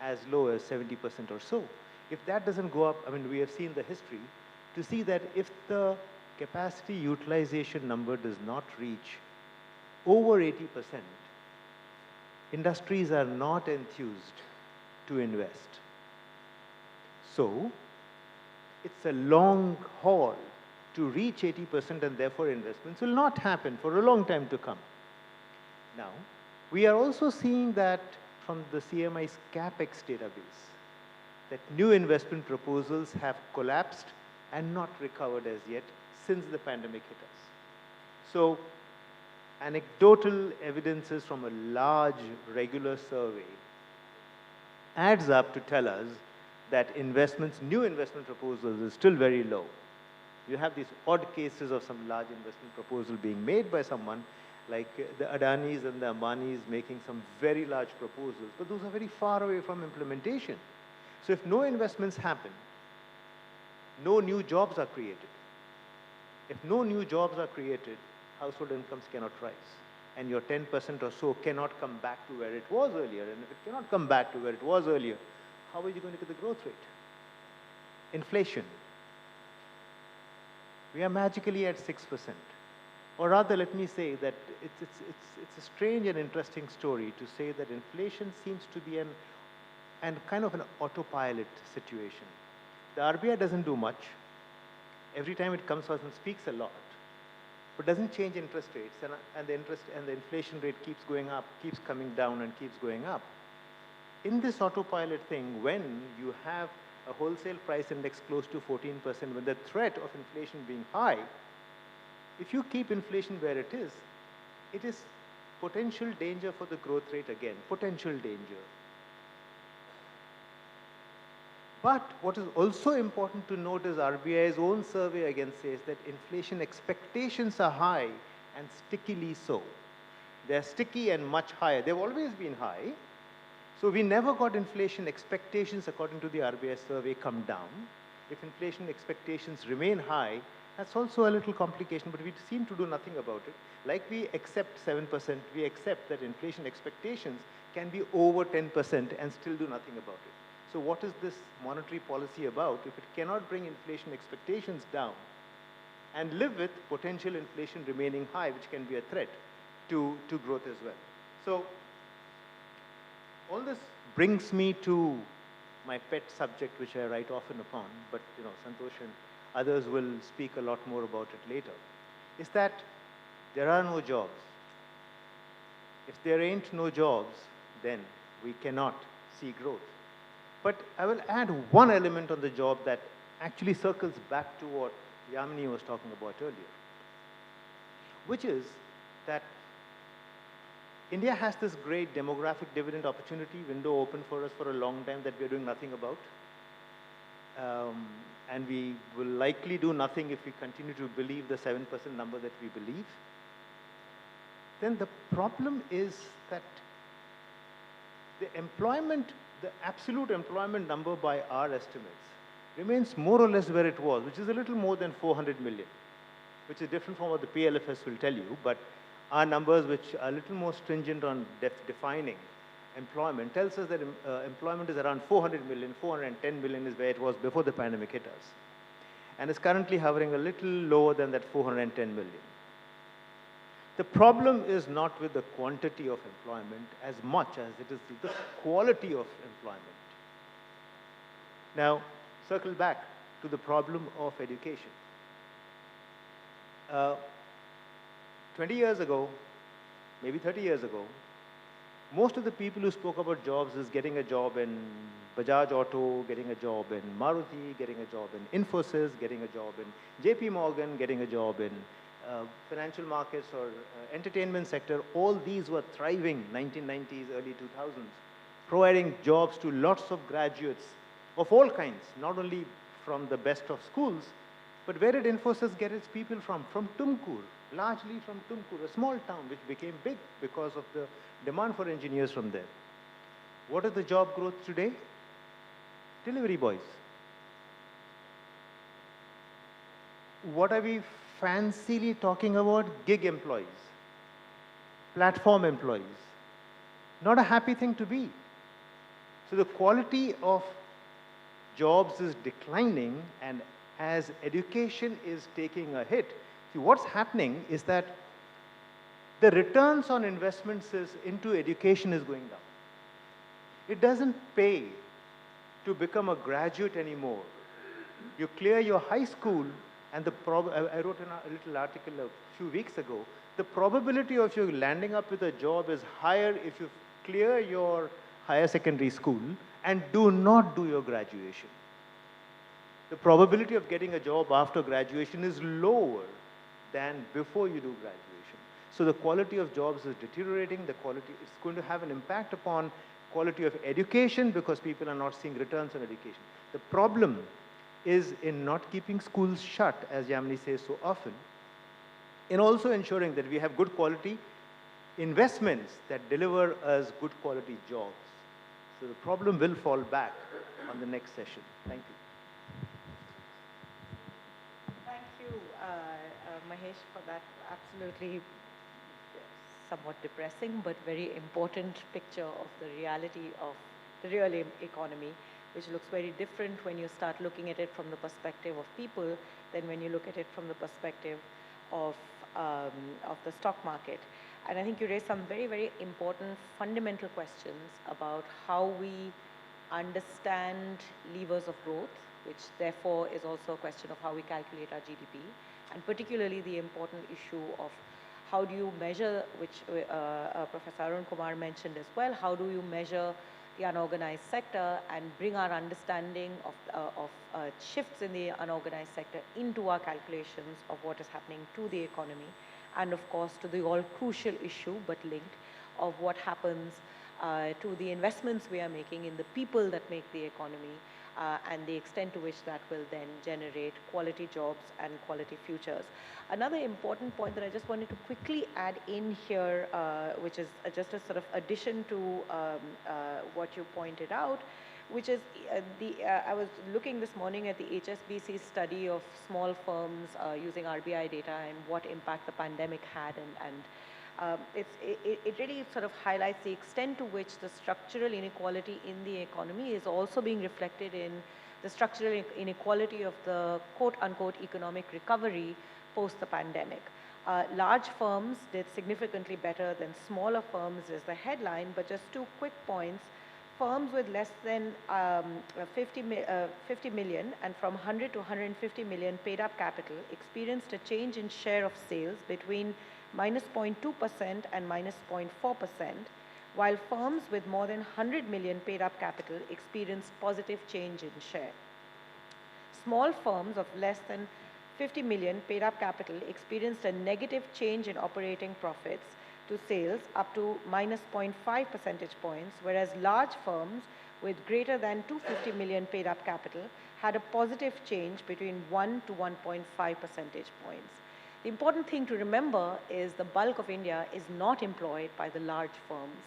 as low as 70% or so. If that doesn't go up, I mean, we have seen the history to see that if the capacity utilization number does not reach over 80%, industries are not enthused to invest. So, it's a long haul to reach 80% and therefore investments will not happen for a long time to come. Now, we are also seeing that from the CMI's CapEx database, that new investment proposals have collapsed and not recovered as yet since the pandemic hit us. So, anecdotal evidences from a large regular survey adds up to tell us that investments, new investment proposals is still very low. You have these odd cases of some large investment proposal being made by someone like the Adanis and the Ambanis making some very large proposals, but those are very far away from implementation. So if no investments happen, no new jobs are created. If no new jobs are created, household incomes cannot rise. And your 10% or so cannot come back to where it was earlier. And if it cannot come back to where it was earlier, how are you going to get the growth rate? Inflation. We are magically at 6%. Or rather, let me say that it's a strange and interesting story to say that inflation seems to be kind of an autopilot situation. The RBI doesn't do much. Every time it comes out and speaks a lot, but doesn't change interest rates, and the inflation rate keeps going up, keeps coming down, and keeps going up. In this autopilot thing, when you have a wholesale price index close to 14%, with the threat of inflation being high, if you keep inflation where it is potential danger for the growth rate again, potential danger. But what is also important to note is RBI's own survey again says that inflation expectations are high and stickily so. They're sticky and much higher. They've always been high. So we never got inflation expectations, according to the RBI survey, come down. If inflation expectations remain high, that's also a little complication, but we seem to do nothing about it. Like we accept 7%, we accept that inflation expectations can be over 10% and still do nothing about it. So what is this monetary policy about if it cannot bring inflation expectations down and live with potential inflation remaining high, which can be a threat to growth as well? So all this brings me to my pet subject, which I write often upon, but Santosh and others will speak a lot more about it later, is that there are no jobs. If there ain't no jobs, then we cannot see growth. But I will add one element on the job that actually circles back to what Yamini was talking about earlier, which is that India has this great demographic dividend opportunity window open for us for a long time that we are doing nothing about. And we will likely do nothing if we continue to believe the 7% number that we believe. Then the problem is that the absolute employment number by our estimates remains more or less where it was, which is a little more than 400 million, which is different from what the PLFS will tell you, but our numbers, which are a little more stringent on defining employment, tells us that employment is around 400 million, 410 million is where it was before the pandemic hit us. And is currently hovering a little lower than that 410 million. The problem is not with the quantity of employment as much as it is the quality of employment. Now, circle back to the problem of education. 20 years ago, maybe 30 years ago, most of the people who spoke about jobs is getting a job in Bajaj Auto, getting a job in Maruti, getting a job in Infosys, getting a job in JP Morgan, getting a job in financial markets or entertainment sector. All these were thriving 1990s, early 2000s, providing jobs to lots of graduates of all kinds, not only from the best of schools, but where did Infosys get its people from? From Tumkur, largely from Tumkur, a small town which became big because of the demand for engineers from there. What is the job growth today? delivery boys. What are we fancily talking about? Gig employees, platform employees. Not a happy thing to be. So the quality of jobs is declining, and as education is taking a hit, see, what's happening is that the returns on investments into education is going down. It doesn't pay to become a graduate anymore. You clear your high school, and I wrote a little article a few weeks ago. The probability of you landing up with a job is higher if you clear your higher secondary school and do not do your graduation. The probability of getting a job after graduation is lower than before you do graduation. So the quality of jobs is deteriorating. It's going to have an impact upon quality of education because people are not seeing returns on education. The problem is in not keeping schools shut, as Yamini says so often, in also ensuring that we have good quality investments that deliver us good quality jobs. So the problem will fall back on the next session. Thank you.
Thank you, Mahesh, for that absolutely somewhat depressing but very important picture of the reality of the real economy, which looks very different when you start looking at it from the perspective of people than when you look at it from the perspective of the stock market. And I think you raised some very, very important fundamental questions about how we understand levers of growth, which therefore is also a question of how we calculate our GDP, and particularly the important issue of how do you measure, which Professor Arun Kumar mentioned as well, how do you measure the unorganized sector and bring our understanding of shifts in the unorganized sector into our calculations of what is happening to the economy, and of course to the all crucial issue but linked of what happens to the investments we are making in the people that make the economy, and the extent to which that will then generate quality jobs and quality futures. Another important point that I just wanted to quickly add in here, which is just a sort of addition to what you pointed out, which is I was looking this morning at the HSBC study of small firms using RBI data and what impact the pandemic had, and it really sort of highlights the extent to which the structural inequality in the economy is also being reflected in the structural inequality of the quote-unquote economic recovery post the pandemic. Large firms did significantly better than smaller firms is the headline, but just two quick points. Firms with less than 50 million and from 100 to 150 million paid up capital experienced a change in share of sales between minus 0.2% and minus 0.4%, while firms with more than 100 million paid up capital experienced positive change in share. Small firms of less than 50 million paid up capital experienced a negative change in operating profits to sales up to minus 0.5 percentage points, whereas large firms with greater than 250 million paid up capital had a positive change between 1 to 1.5 percentage points. The important thing to remember is the bulk of India is not employed by the large firms,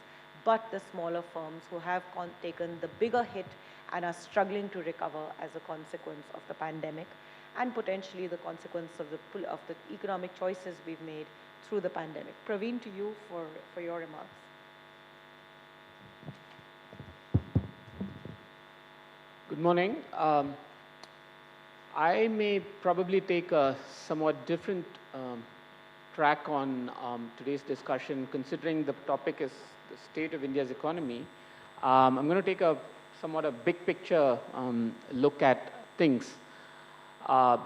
but the smaller firms who have taken the bigger hit and are struggling to recover as a consequence of the pandemic and potentially the consequence of the economic choices we've made through the pandemic. Praveen, to you for your remarks.
Good morning. I may probably take a somewhat different track on today's discussion, considering the topic is the state of India's economy. I'm going to take a somewhat a big picture look at things,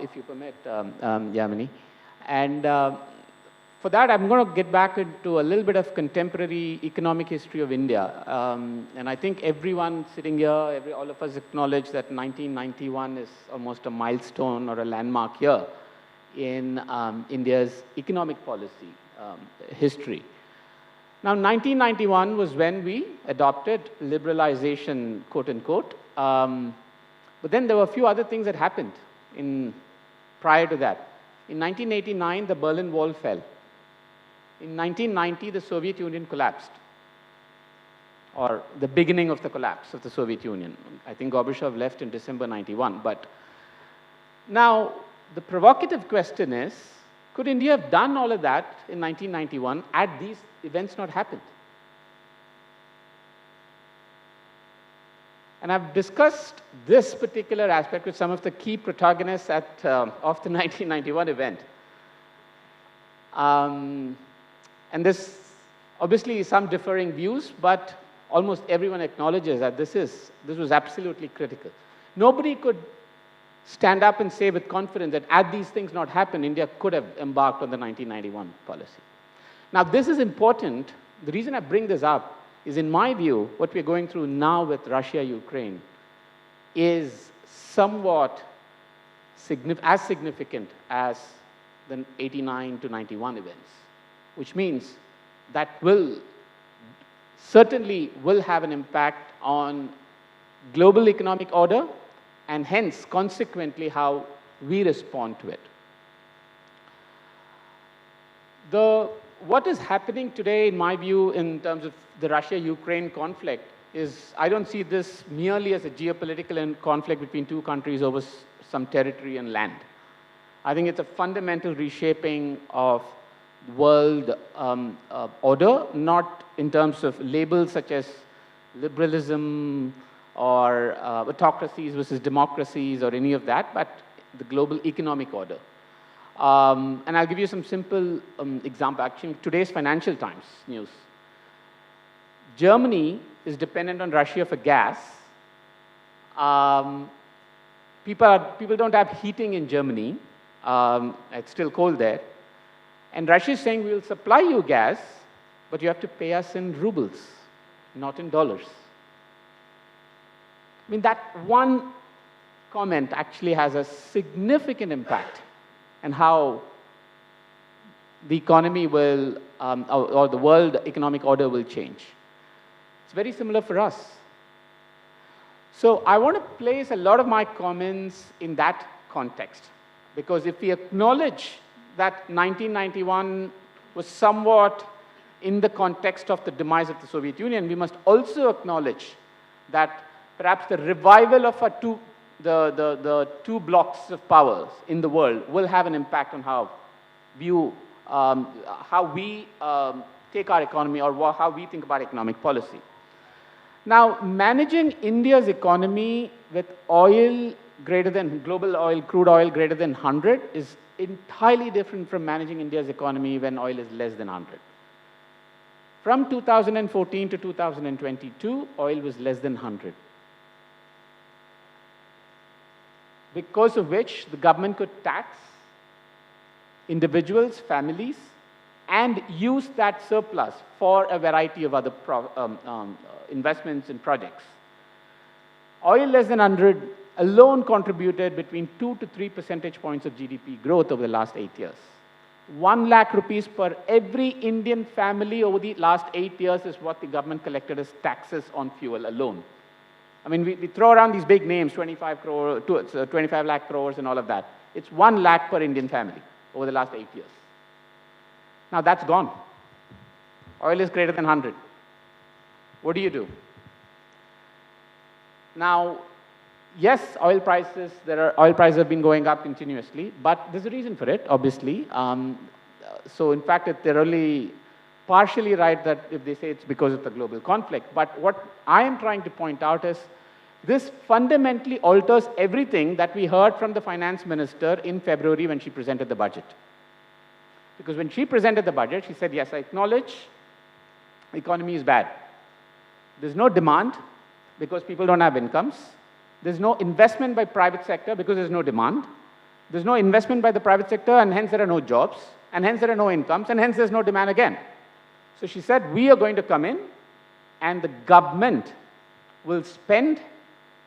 if you permit, Yamini. And for that, I'm going to get back into a little bit of contemporary economic history of India. And I think everyone sitting here, all of us acknowledge that 1991 is almost a milestone or a landmark year in India's economic policy history. Now, 1991 was when we adopted liberalization, quote unquote. But then there were a few other things that happened prior to that. In 1989, the Berlin Wall fell. In 1990, the Soviet Union collapsed. or the beginning of the collapse of the Soviet Union. I think Gorbachev left in December 91. But now, the provocative question is, could India have done all of that in 1991 had these events not happened? And I've discussed this particular aspect with some of the key protagonists of the 1991 event. And this obviously some differing views, but almost everyone acknowledges that this was absolutely critical. Nobody could stand up and say with confidence that had these things not happened, India could have embarked on the 1991 policy. Now, this is important. The reason I bring this up is, in my view, what we're going through now with Russia-Ukraine is somewhat as significant as the 89 to 91 events, which means that certainly will have an impact on global economic order and hence, consequently, how we respond to it. What is happening today, in my view, in terms of the Russia-Ukraine conflict is, I don't see this merely as a geopolitical conflict between two countries over some territory and land. I think it's a fundamental reshaping of world order, not in terms of labels such as liberalism or autocracies versus democracies or any of that, but the global economic order. And I'll give you some simple example. Actually, today's Financial Times news. Germany is dependent on Russia for gas. People don't have heating in Germany. It's still cold there. And Russia is saying, we'll supply you gas, but you have to pay us in rubles, not in dollars. I mean, that one comment actually has a significant impact on how the economy will, or the world economic order will change. It's very similar for us. So I want to place a lot of my comments in that context, because if we acknowledge that 1991 was somewhat in the context of the demise of the Soviet Union, we must also acknowledge that perhaps the revival of the two blocks of powers in the world will have an impact on how we take our economy, or how we think about economic policy. Now, managing India's economy with oil greater than global oil, crude oil greater than 100 is entirely different from managing India's economy when oil is less than 100. From 2014 to 2022, oil was less than 100. Because of which the government could tax individuals, families, and use that surplus for a variety of other investments and projects. Oil less than 100 alone contributed between 2 to 3 percentage points of GDP growth over the last 8 years. 1 lakh rupees per every Indian family over the last 8 years is what the government collected as taxes on fuel alone. I mean, we throw around these big names, 25 lakh crores and all of that. It's 1 lakh per Indian family over the last 8 years. Now that's gone. Oil is greater than 100. What do you do? Now, yes, oil prices have been going up continuously, but there's a reason for it, obviously. So in fact, they're only partially right that if they say it's because of the global conflict. But what I am trying to point out is this fundamentally alters everything that we heard from the finance minister in February when she presented the budget. Because when she presented the budget, she said, yes, I acknowledge the economy is bad. There's no demand because people don't have incomes. There's no investment by private sector because there's no demand. There's no investment by the private sector, and hence there are no jobs, and hence there are no incomes, and hence there's no demand again. So she said, we are going to come in, and the government will spend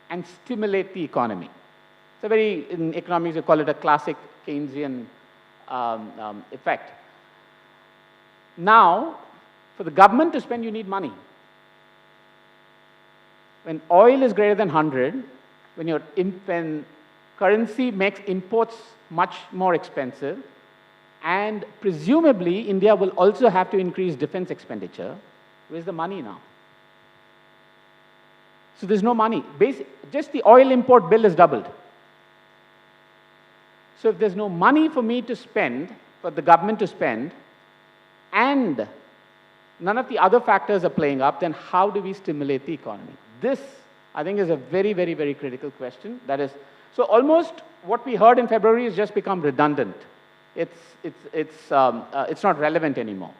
and stimulate the economy. It's in economics, you call it a classic Keynesian effect. Now, for the government to spend, you need money. When oil is greater than 100, when currency makes imports much more expensive, and presumably India will also have to increase defense expenditure, where's the money now? So there's no money. Just the oil import bill is doubled. So if there's no money for me to spend, for the government to spend, and none of the other factors are playing up, then how do we stimulate the economy? This, I think, is a very, very, very critical question. That is, so almost what we heard in February has just become redundant. It's not relevant anymore.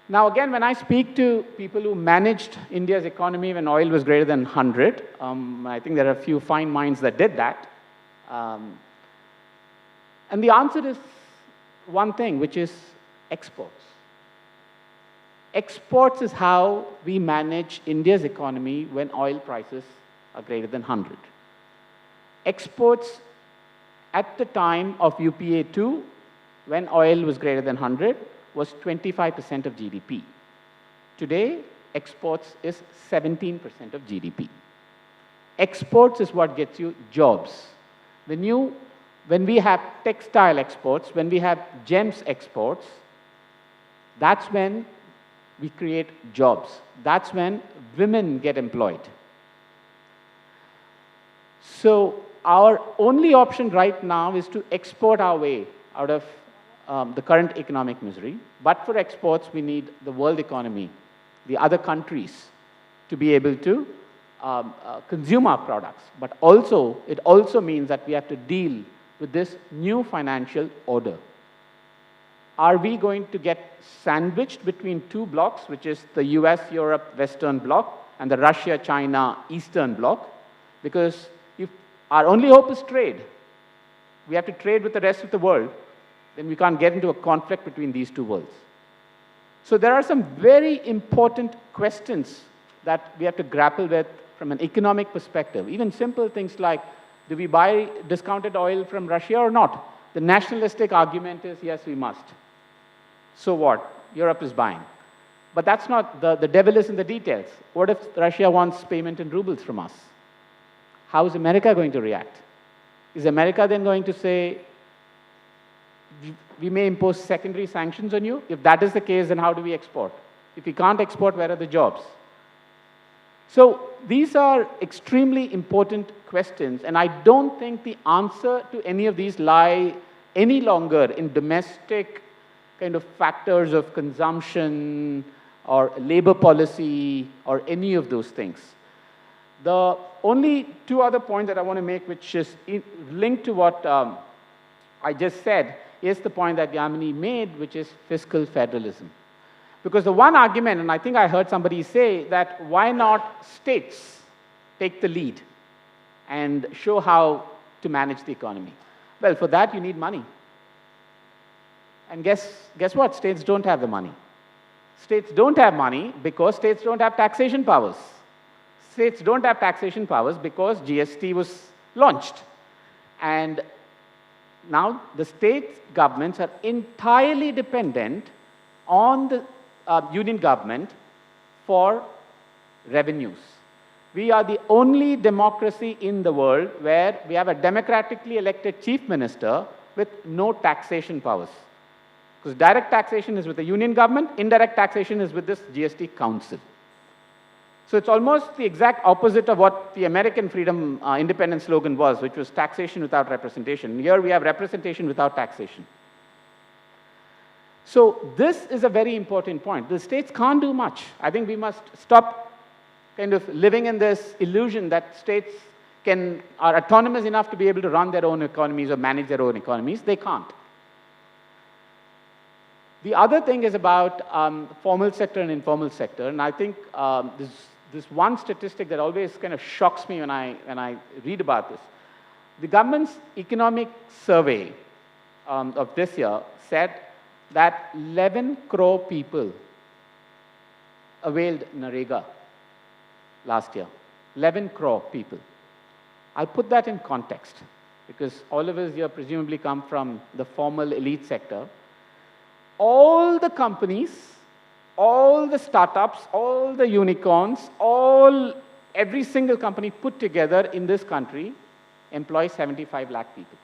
Now, again, when I speak to people who managed India's economy when oil was greater than 100, I think there are a few fine minds that did that. And the answer is one thing, which is exports. Exports is how we manage India's economy when oil prices are greater than 100. Exports at the time of UPA 2, when oil was greater than 100, was 25% of GDP. Today, exports is 17% of GDP. Exports is what gets you jobs. When we have textile exports, when we have gems exports, that's when we create jobs. That's when women get employed. So our only option right now is to export our way out of the current economic misery. But for exports, we need the world economy, the other countries, to be able to consume our products. But also, it also means that we have to deal with this new financial order. Are we going to get sandwiched between two blocks, which is the US-Europe Western bloc and the Russia-China Eastern bloc? Because if our only hope is trade, we have to trade with the rest of the world, then we can't get into a conflict between these two worlds. So there are some very important questions that we have to grapple with from an economic perspective. Even simple things like, do we buy discounted oil from Russia or not? The nationalistic argument is, yes, we must. So what? Europe is buying. But that's not, the devil is in the details. What if Russia wants payment in rubles from us? How is America going to react? Is America then going to say, we may impose secondary sanctions on you? If that is the case, then how do we export? If we can't export, where are the jobs? So these are extremely important questions, and I don't think the answer to any of these lie any longer in domestic kind of factors of consumption or labor policy or any of those things. The only two other points that I want to make, which is linked to what I just said, is the point that Yamini made, which is fiscal federalism. Because the one argument, and I think I heard somebody say, that why not states take the lead and show how to manage the economy? Well, for that you need money. And guess what? States don't have the money. States don't have money because states don't have taxation powers. States don't have taxation powers because GST was launched. And now the state governments are entirely dependent on the union government for revenues. We are the only democracy in the world where we have a democratically elected chief minister with no taxation powers. Because direct taxation is with the union government, indirect taxation is with this GST council. So it's almost the exact opposite of what the American freedom independence slogan was, which was taxation without representation. Here we have representation without taxation. So this is a very important point. The states can't do much. I think we must stop kind of living in this illusion that states are autonomous enough to be able to run their own economies or manage their own economies. They can't. The other thing is about formal sector and informal sector, and I think this one statistic that always kind of shocks me when I read about this. The government's economic survey of this year said that 11 crore people availed Narega last year. 11 crore people. I'll put that in context because all of us here presumably come from the formal elite sector. All the companies, all the startups, all the unicorns, every single company put together in this country employs 75 lakh people.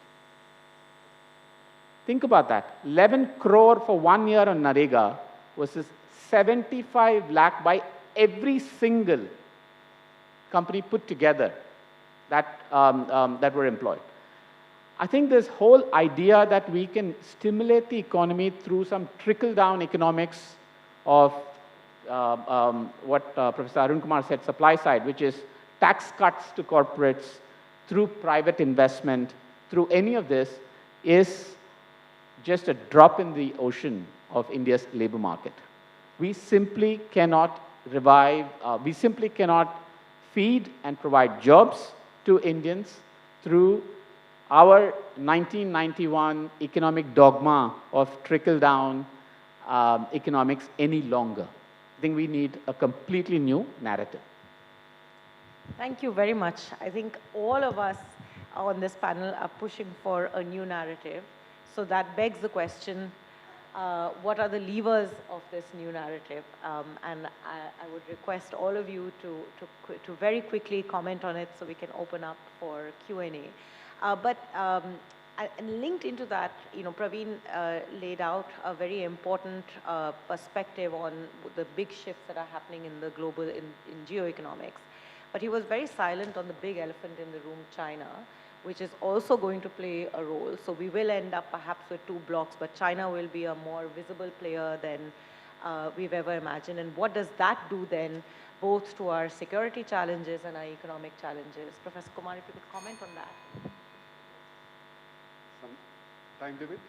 Think about that. 11 crore for 1 year on Narega versus 75 lakh by every single company put together that, that were employed. I think this whole idea that we can stimulate the economy through some trickle-down economics of what Professor Arun Kumar said, supply side, which is tax cuts to corporates, through private investment, through any of this, is just a drop in the ocean of India's labor market. We simply cannot revive, we simply cannot feed and provide jobs to Indians through our 1991 economic dogma of trickle-down economics any longer. I think we need a completely new narrative.
Thank you very much. I think all of us on this panel are pushing for a new narrative. So that begs the question, what are the levers of this new narrative? And I would request all of you to very quickly comment on it so we can open up for Q&A. And linked into that, Praveen laid out a very important perspective on the big shifts that are happening in the global, in geoeconomics. But he was very silent on the big elephant in the room, China, which is also going to play a role. So we will end up perhaps with two blocks, but China will be a more visible player than we've ever imagined. And what does that do then, both to our security challenges and our economic challenges? Professor Kumar, if you could comment on that.
Some time limit?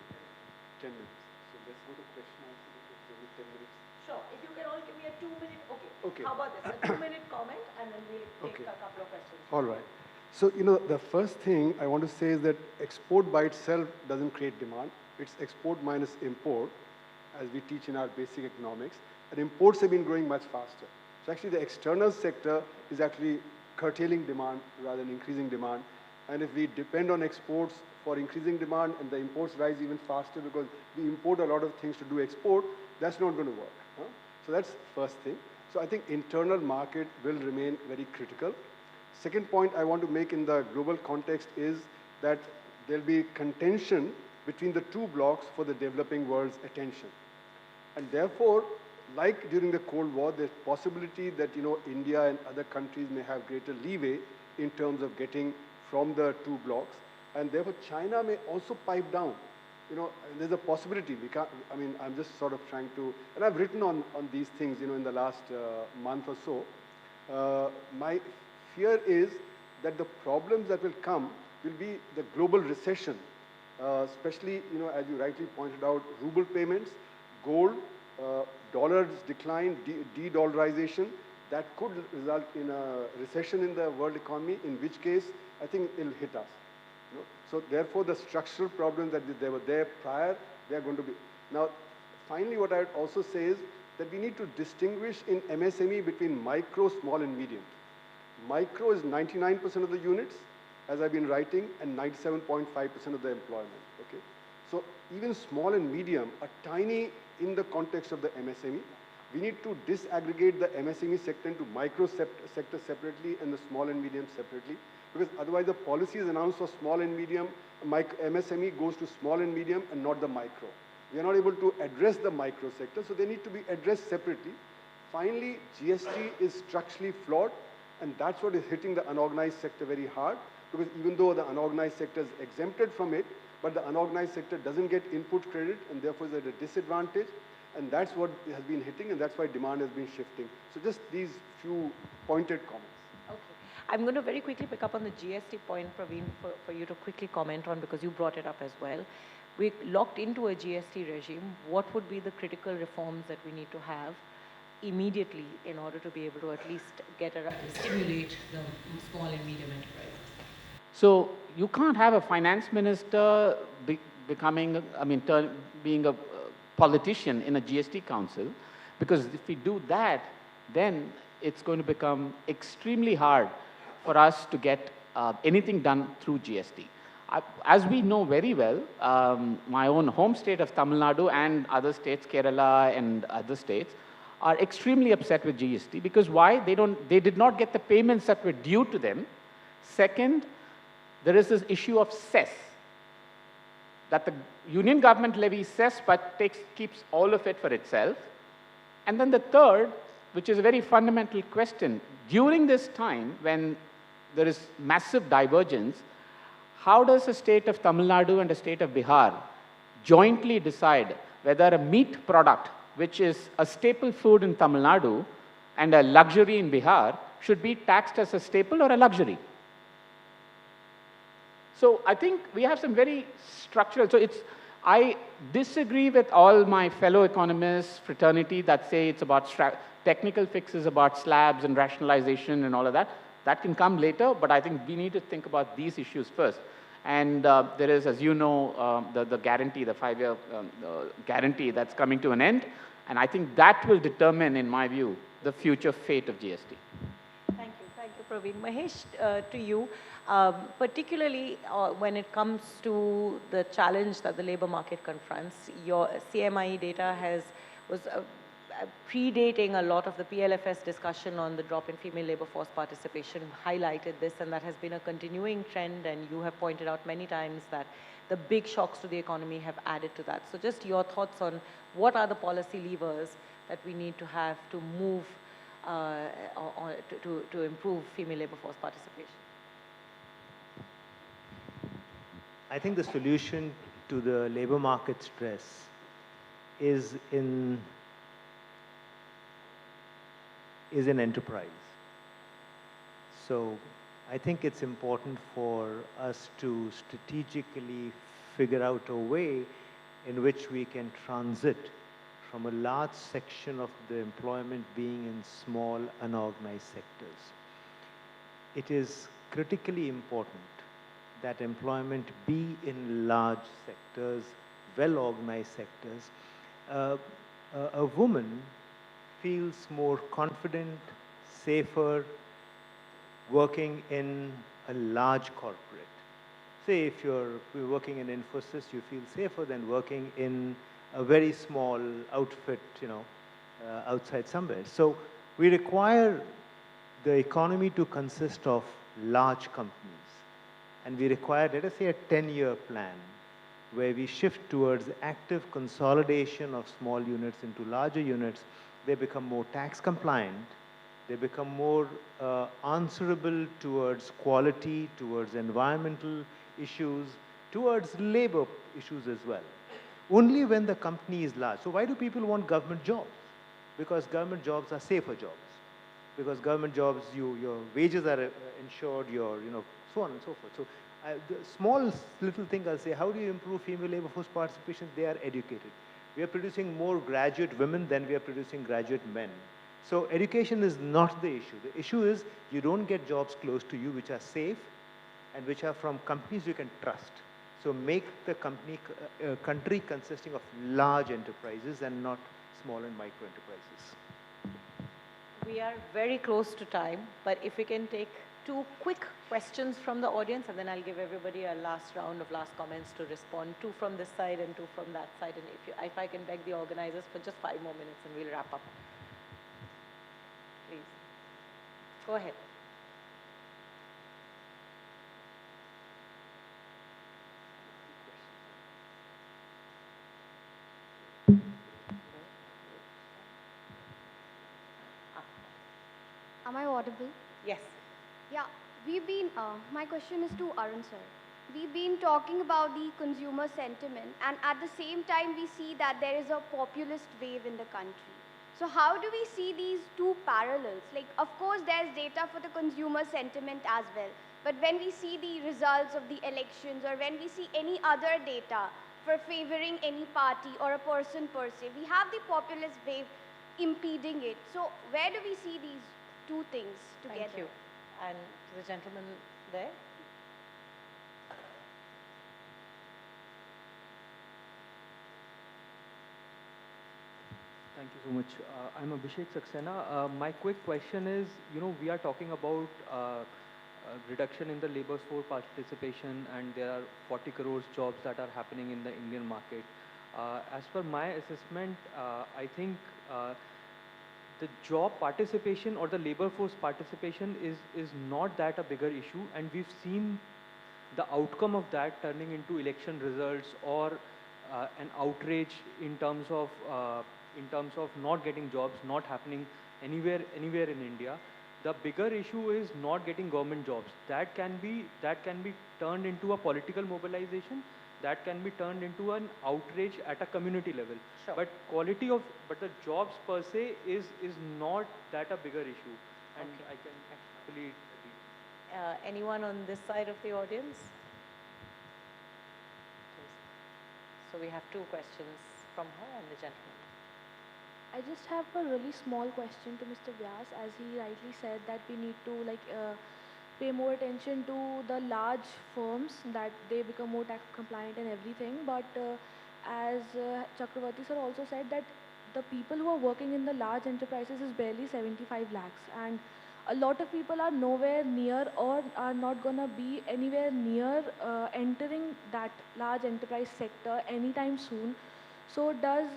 10 minutes. So let's go to question answer. 10 minutes.
Sure. If you can all give me a 2-minute,
Okay.
How about this? A 2-minute comment, and then we'll take a couple of questions.
All right. So, the first thing I want to say is that export by itself doesn't create demand. It's export minus import, as we teach in our basic economics. And imports have been growing much faster. So actually the external sector is actually curtailing demand rather than increasing demand. And if we depend on exports for increasing demand and the imports rise even faster because we import a lot of things to do export, that's not going to work. Huh? So that's first thing. So I think internal market will remain very critical. Second point I want to make in the global context is that there'll be contention between the two blocks for the developing world's attention. And therefore, like during the Cold War, there's possibility that, India and other countries may have greater leeway in terms of getting from the two blocks. And therefore, China may also pipe down. There's a possibility. We can't, I'm just sort of trying to, and I've written on these things, in the last month or so. My fear is that the problems that will come will be the global recession, especially, as you rightly pointed out, ruble payments, gold, dollars decline, de-dollarization, that could result in a recession in the world economy, in which case I think it'll hit us. So therefore, the structural problems that they were there prior, they are going to be. Now, finally, what I would also say is that we need to distinguish in MSME between micro, small, and medium. Micro is 99% of the units, as I've been writing, and 97.5% of the employment. Okay, so even small and medium are tiny in the context of the MSME. We need to disaggregate the MSME sector into micro sector separately and the small and medium separately, because otherwise the policy is announced for small and medium, MSME goes to small and medium and not the micro. We are not able to address the micro sector, so they need to be addressed separately. Finally, GST is structurally flawed, and that's what is hitting the unorganized sector very hard, because even though the unorganized sector is exempted from it, but the unorganized sector doesn't get input credit and therefore is at a disadvantage, and that's what has been hitting, and that's why demand has been shifting. So just these few pointed comments.
Okay. I'm going to very quickly pick up on the GST point, Praveen, for you to quickly comment on, because you brought it up as well. We're locked into a GST regime. What would be the critical reforms that we need to have immediately in order to be able to at least stimulate the small and medium enterprise?
So you can't have a finance minister being a politician in a GST council, because if we do that, then it's going to become extremely hard for us to get anything done through GST. As we know very well, my own home state of Tamil Nadu and other states, Kerala and other states, are extremely upset with GST, because why? They did not get the payments that were due to them. Second, there is this issue of cess, that the union government levies cess but keeps all of it for itself. And then the third which is a very fundamental question. During this time, when there is massive divergence, how does the state of Tamil Nadu and the state of Bihar jointly decide whether a meat product, which is a staple food in Tamil Nadu and a luxury in Bihar, should be taxed as a staple or a luxury? So I think we have some very structural, I disagree with all my fellow economists, fraternity, that say it's about technical fixes about slabs and rationalization and all of that. That can come later, but I think we need to think about these issues first. And there is, as you know, the guarantee, the 5-year guarantee that's coming to an end. And I think that will determine, in my view, the future fate of GST.
Thank you, Praveen. Mahesh, to you, particularly when it comes to the challenge that the labor market confronts, your CMIE data was predating a lot of the PLFS discussion on the drop in female labor force participation, highlighted this, and that has been a continuing trend, and you have pointed out many times that the big shocks to the economy have added to that. So just your thoughts on what are the policy levers that we need to have to move to improve female labor force participation?
I think the solution to the labor market stress is in enterprise. So I think it's important for us to strategically figure out a way in which we can transit from a large section of the employment being in small, unorganized sectors. It is critically important that employment be in large sectors, well-organized sectors. A woman feels more confident, safer, working in a large corporate. Say if you're working in Infosys, you feel safer than working in a very small outfit, outside somewhere. So we require the economy to consist of large companies. And we require, let us say, a 10-year plan where we shift towards active consolidation of small units into larger units. They become more tax compliant. They become more answerable towards quality, towards environmental issues, towards labor issues as well. Only when the company is large. So why do people want government jobs? Because government jobs are safer jobs. Because government jobs, your wages are ensured, so on and so forth. So the small little thing I'll say, how do you improve female labor force participation? They are educated. We are producing more graduate women than we are producing graduate men. So education is not the issue. The issue is you don't get jobs close to you which are safe and which are from companies you can trust. So make the country consisting of large enterprises and not small and micro enterprises.
We are very close to time, but if we can take 2 quick questions from the audience, and then I'll give everybody a last round of last comments to respond. 2 from this side and 2 from that side. And if I can beg the organizers for just 5 more minutes, and we'll wrap up. Please. Go ahead.
Am I audible?
Yes.
Yeah, my question is to Arun sir. We've been talking about the consumer sentiment, and at the same time we see that there is a populist wave in the country. So how do we see these 2 parallels? Like, of course, there's data for the consumer sentiment as well, but when we see the results of the elections, or when we see any other data for favoring any party or a person per se, we have the populist wave impeding it. So where do we see these 2 things together?
Thank you. And the gentleman there?
Thank you so much. I'm Abhishek Saxena. My quick question is, we are talking about reduction in the labor force participation, and there are 40 crores jobs that are happening in the Indian market. As per my assessment, I think the job participation or the labor force participation is not that a bigger issue, and we've seen the outcome of that turning into election results or an outrage in terms of in terms of not getting jobs, not happening anywhere in India. The bigger issue is not getting government jobs. That can be turned into a political mobilization. That can be turned into an outrage at a community level.
Sure.
But but the jobs per se is not that a bigger issue. And
Okay.
I can actually agree.
Anyone on this side of the audience? So we have two questions from her and the gentleman.
I just have a really small question to Mr. Vyas, as he rightly said that we need to pay more attention to the large firms, that they become more tax compliant and everything. But as Chakravarty sir also said, that the people who are working in the large enterprises is barely 75 lakhs, and a lot of people are nowhere near or are not gonna be anywhere near entering that large enterprise sector anytime soon. So does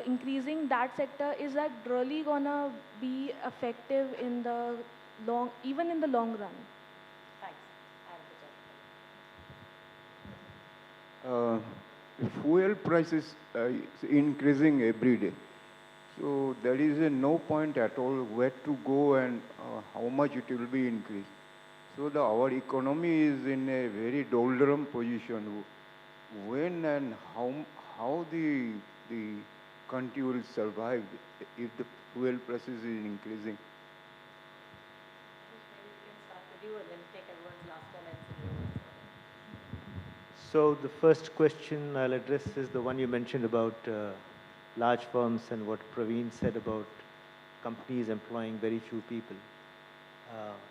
increasing that sector, is that really gonna be effective in the even in the long run?
Thanks. And the gentleman.
Fuel prices is increasing every day. So there is no point at all where to go and how much it will be increased. So our economy is in a very doldrum position. When and how the country will survive if the fuel prices is increasing?
Maybe we can start with you and then take everyone's last comments and
So the first question I'll address is the one you mentioned about large firms and what Praveen said about companies employing very few people.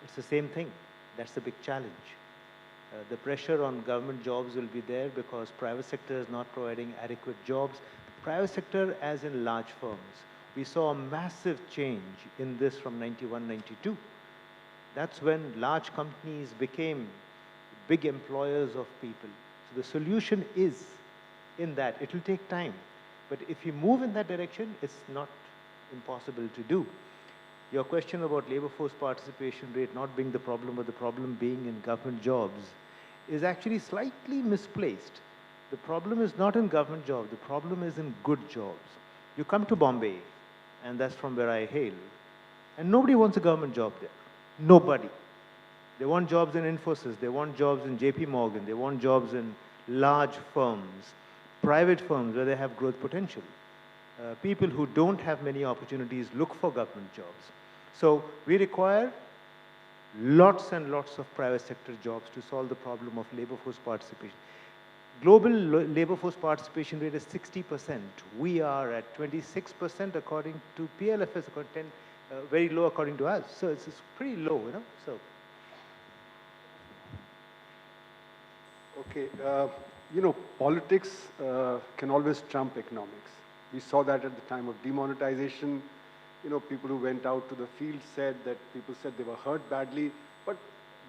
It's the same thing. That's the big challenge. The pressure on government jobs will be there because private sector is not providing adequate jobs. Private sector as in large firms. We saw a massive change in this from 91, 92. That's when large companies became big employers of people. So the solution is in that. It will take time. But if you move in that direction, it's not impossible to do. Your question about labor force participation rate not being the problem, but the problem being in government jobs, is actually slightly misplaced. The problem is not in government jobs. The problem is in good jobs. You come to Bombay, and that's from where I hail, and nobody wants a government job there. Nobody. They want jobs in Infosys. They want jobs in JP Morgan. They want jobs in large firms, private firms where they have growth potential. People who don't have many opportunities look for government jobs. So we require lots and lots of private sector jobs to solve the problem of labor force participation. Global labor force participation rate is 60%. We are at 26% according to PLFS, very low according to us. So it's pretty low, you know. So.
Okay, politics can always trump economics. We saw that at the time of demonetization. People who went out to the field said that people said they were hurt badly, but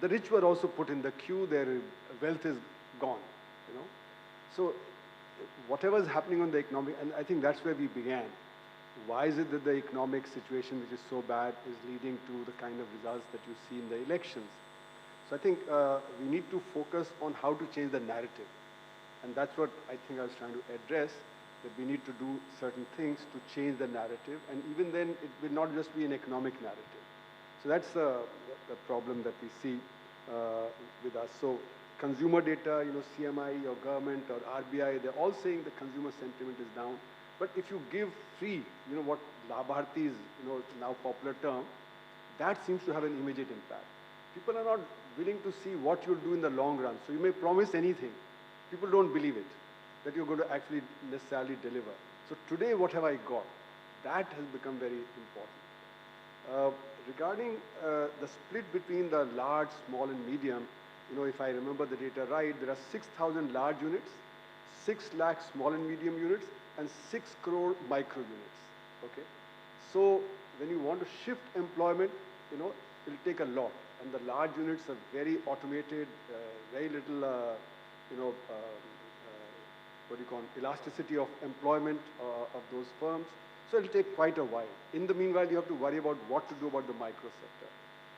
the rich were also put in the queue. Their wealth is gone, So whatever is happening on the economic, and I think that's where we began. Why is it that the economic situation, which is so bad, is leading to the kind of results that you see in the elections? So I think we need to focus on how to change the narrative. And that's what I think I was trying to address, that we need to do certain things to change the narrative. And even then, it will not just be an economic narrative. So that's the problem that we see with us. So consumer data, CMI or government or RBI, they're all saying the consumer sentiment is down. But if you give free, what Labharti is, now popular term, that seems to have an immediate impact. People are not willing to see what you'll do in the long run. So you may promise anything. People don't believe it, that you're going to actually necessarily deliver. So today, what have I got? That has become very important. Regarding the split between the large, small, and medium, if I remember the data right, there are 6,000 large units, 6 lakh small and medium units, and 6 crore micro units. Okay? So when you want to shift employment, it'll take a lot. And the large units are very automated, very little, elasticity of employment of those firms. So it'll take quite a while. In the meanwhile, you have to worry about what to do about the micro sector.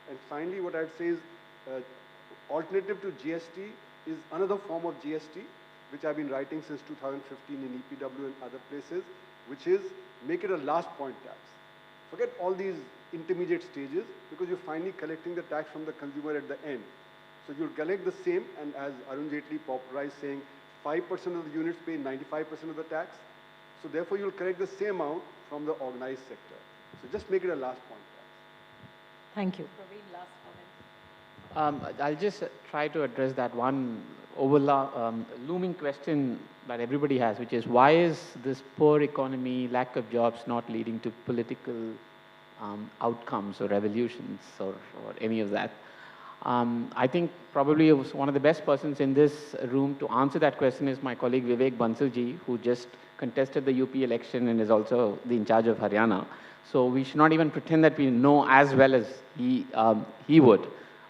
And finally, what I'd say is, alternative to GST is another form of GST, which I've been writing since 2015 in EPW and other places, which is make it a last point tax. Forget all these intermediate stages, because you're finally collecting the tax from the consumer at the end. So you'll collect the same, and as Arun Jaitley popularized saying, 5% of the units pay 95% of the tax. So therefore, you'll collect the same amount from the organized sector. So just make it a last point tax.
Thank you. Praveen, last comment.
I'll just try to address that one looming question that everybody has, which is why is this poor economy, lack of jobs not leading to political outcomes or revolutions or any of that? I think probably one of the best persons in this room to answer that question is my colleague Vivek Bansalji, who just contested the UP election and is also in charge of Haryana. So we should not even pretend that we know as well as he would,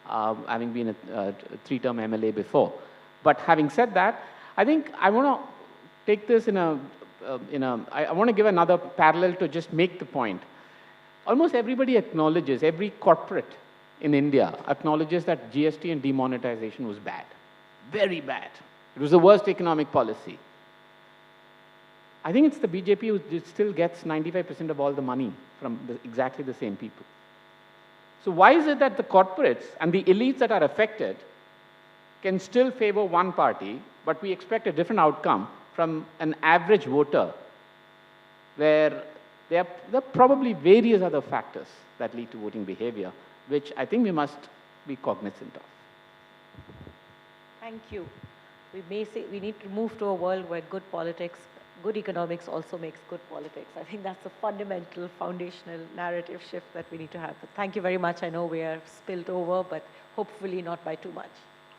having been a three-term MLA before. But having said that, I think I want to take this I want to give another parallel to just make the point. Almost everybody acknowledges, every corporate in India acknowledges that GST and demonetization was bad, very bad. It was the worst economic policy. I think it's the BJP who still gets 95% of all the money from exactly the same people. So why is it that the corporates and the elites that are affected can still favor one party, but we expect a different outcome from an average voter, where there are probably various other factors that lead to voting behavior, which I think we must be cognizant of.
Thank you. We may say we need to move to a world where good politics, good economics also makes good politics. I think that's a fundamental, foundational narrative shift that we need to have. But thank you very much. I know we are spilled over, but hopefully not by too much.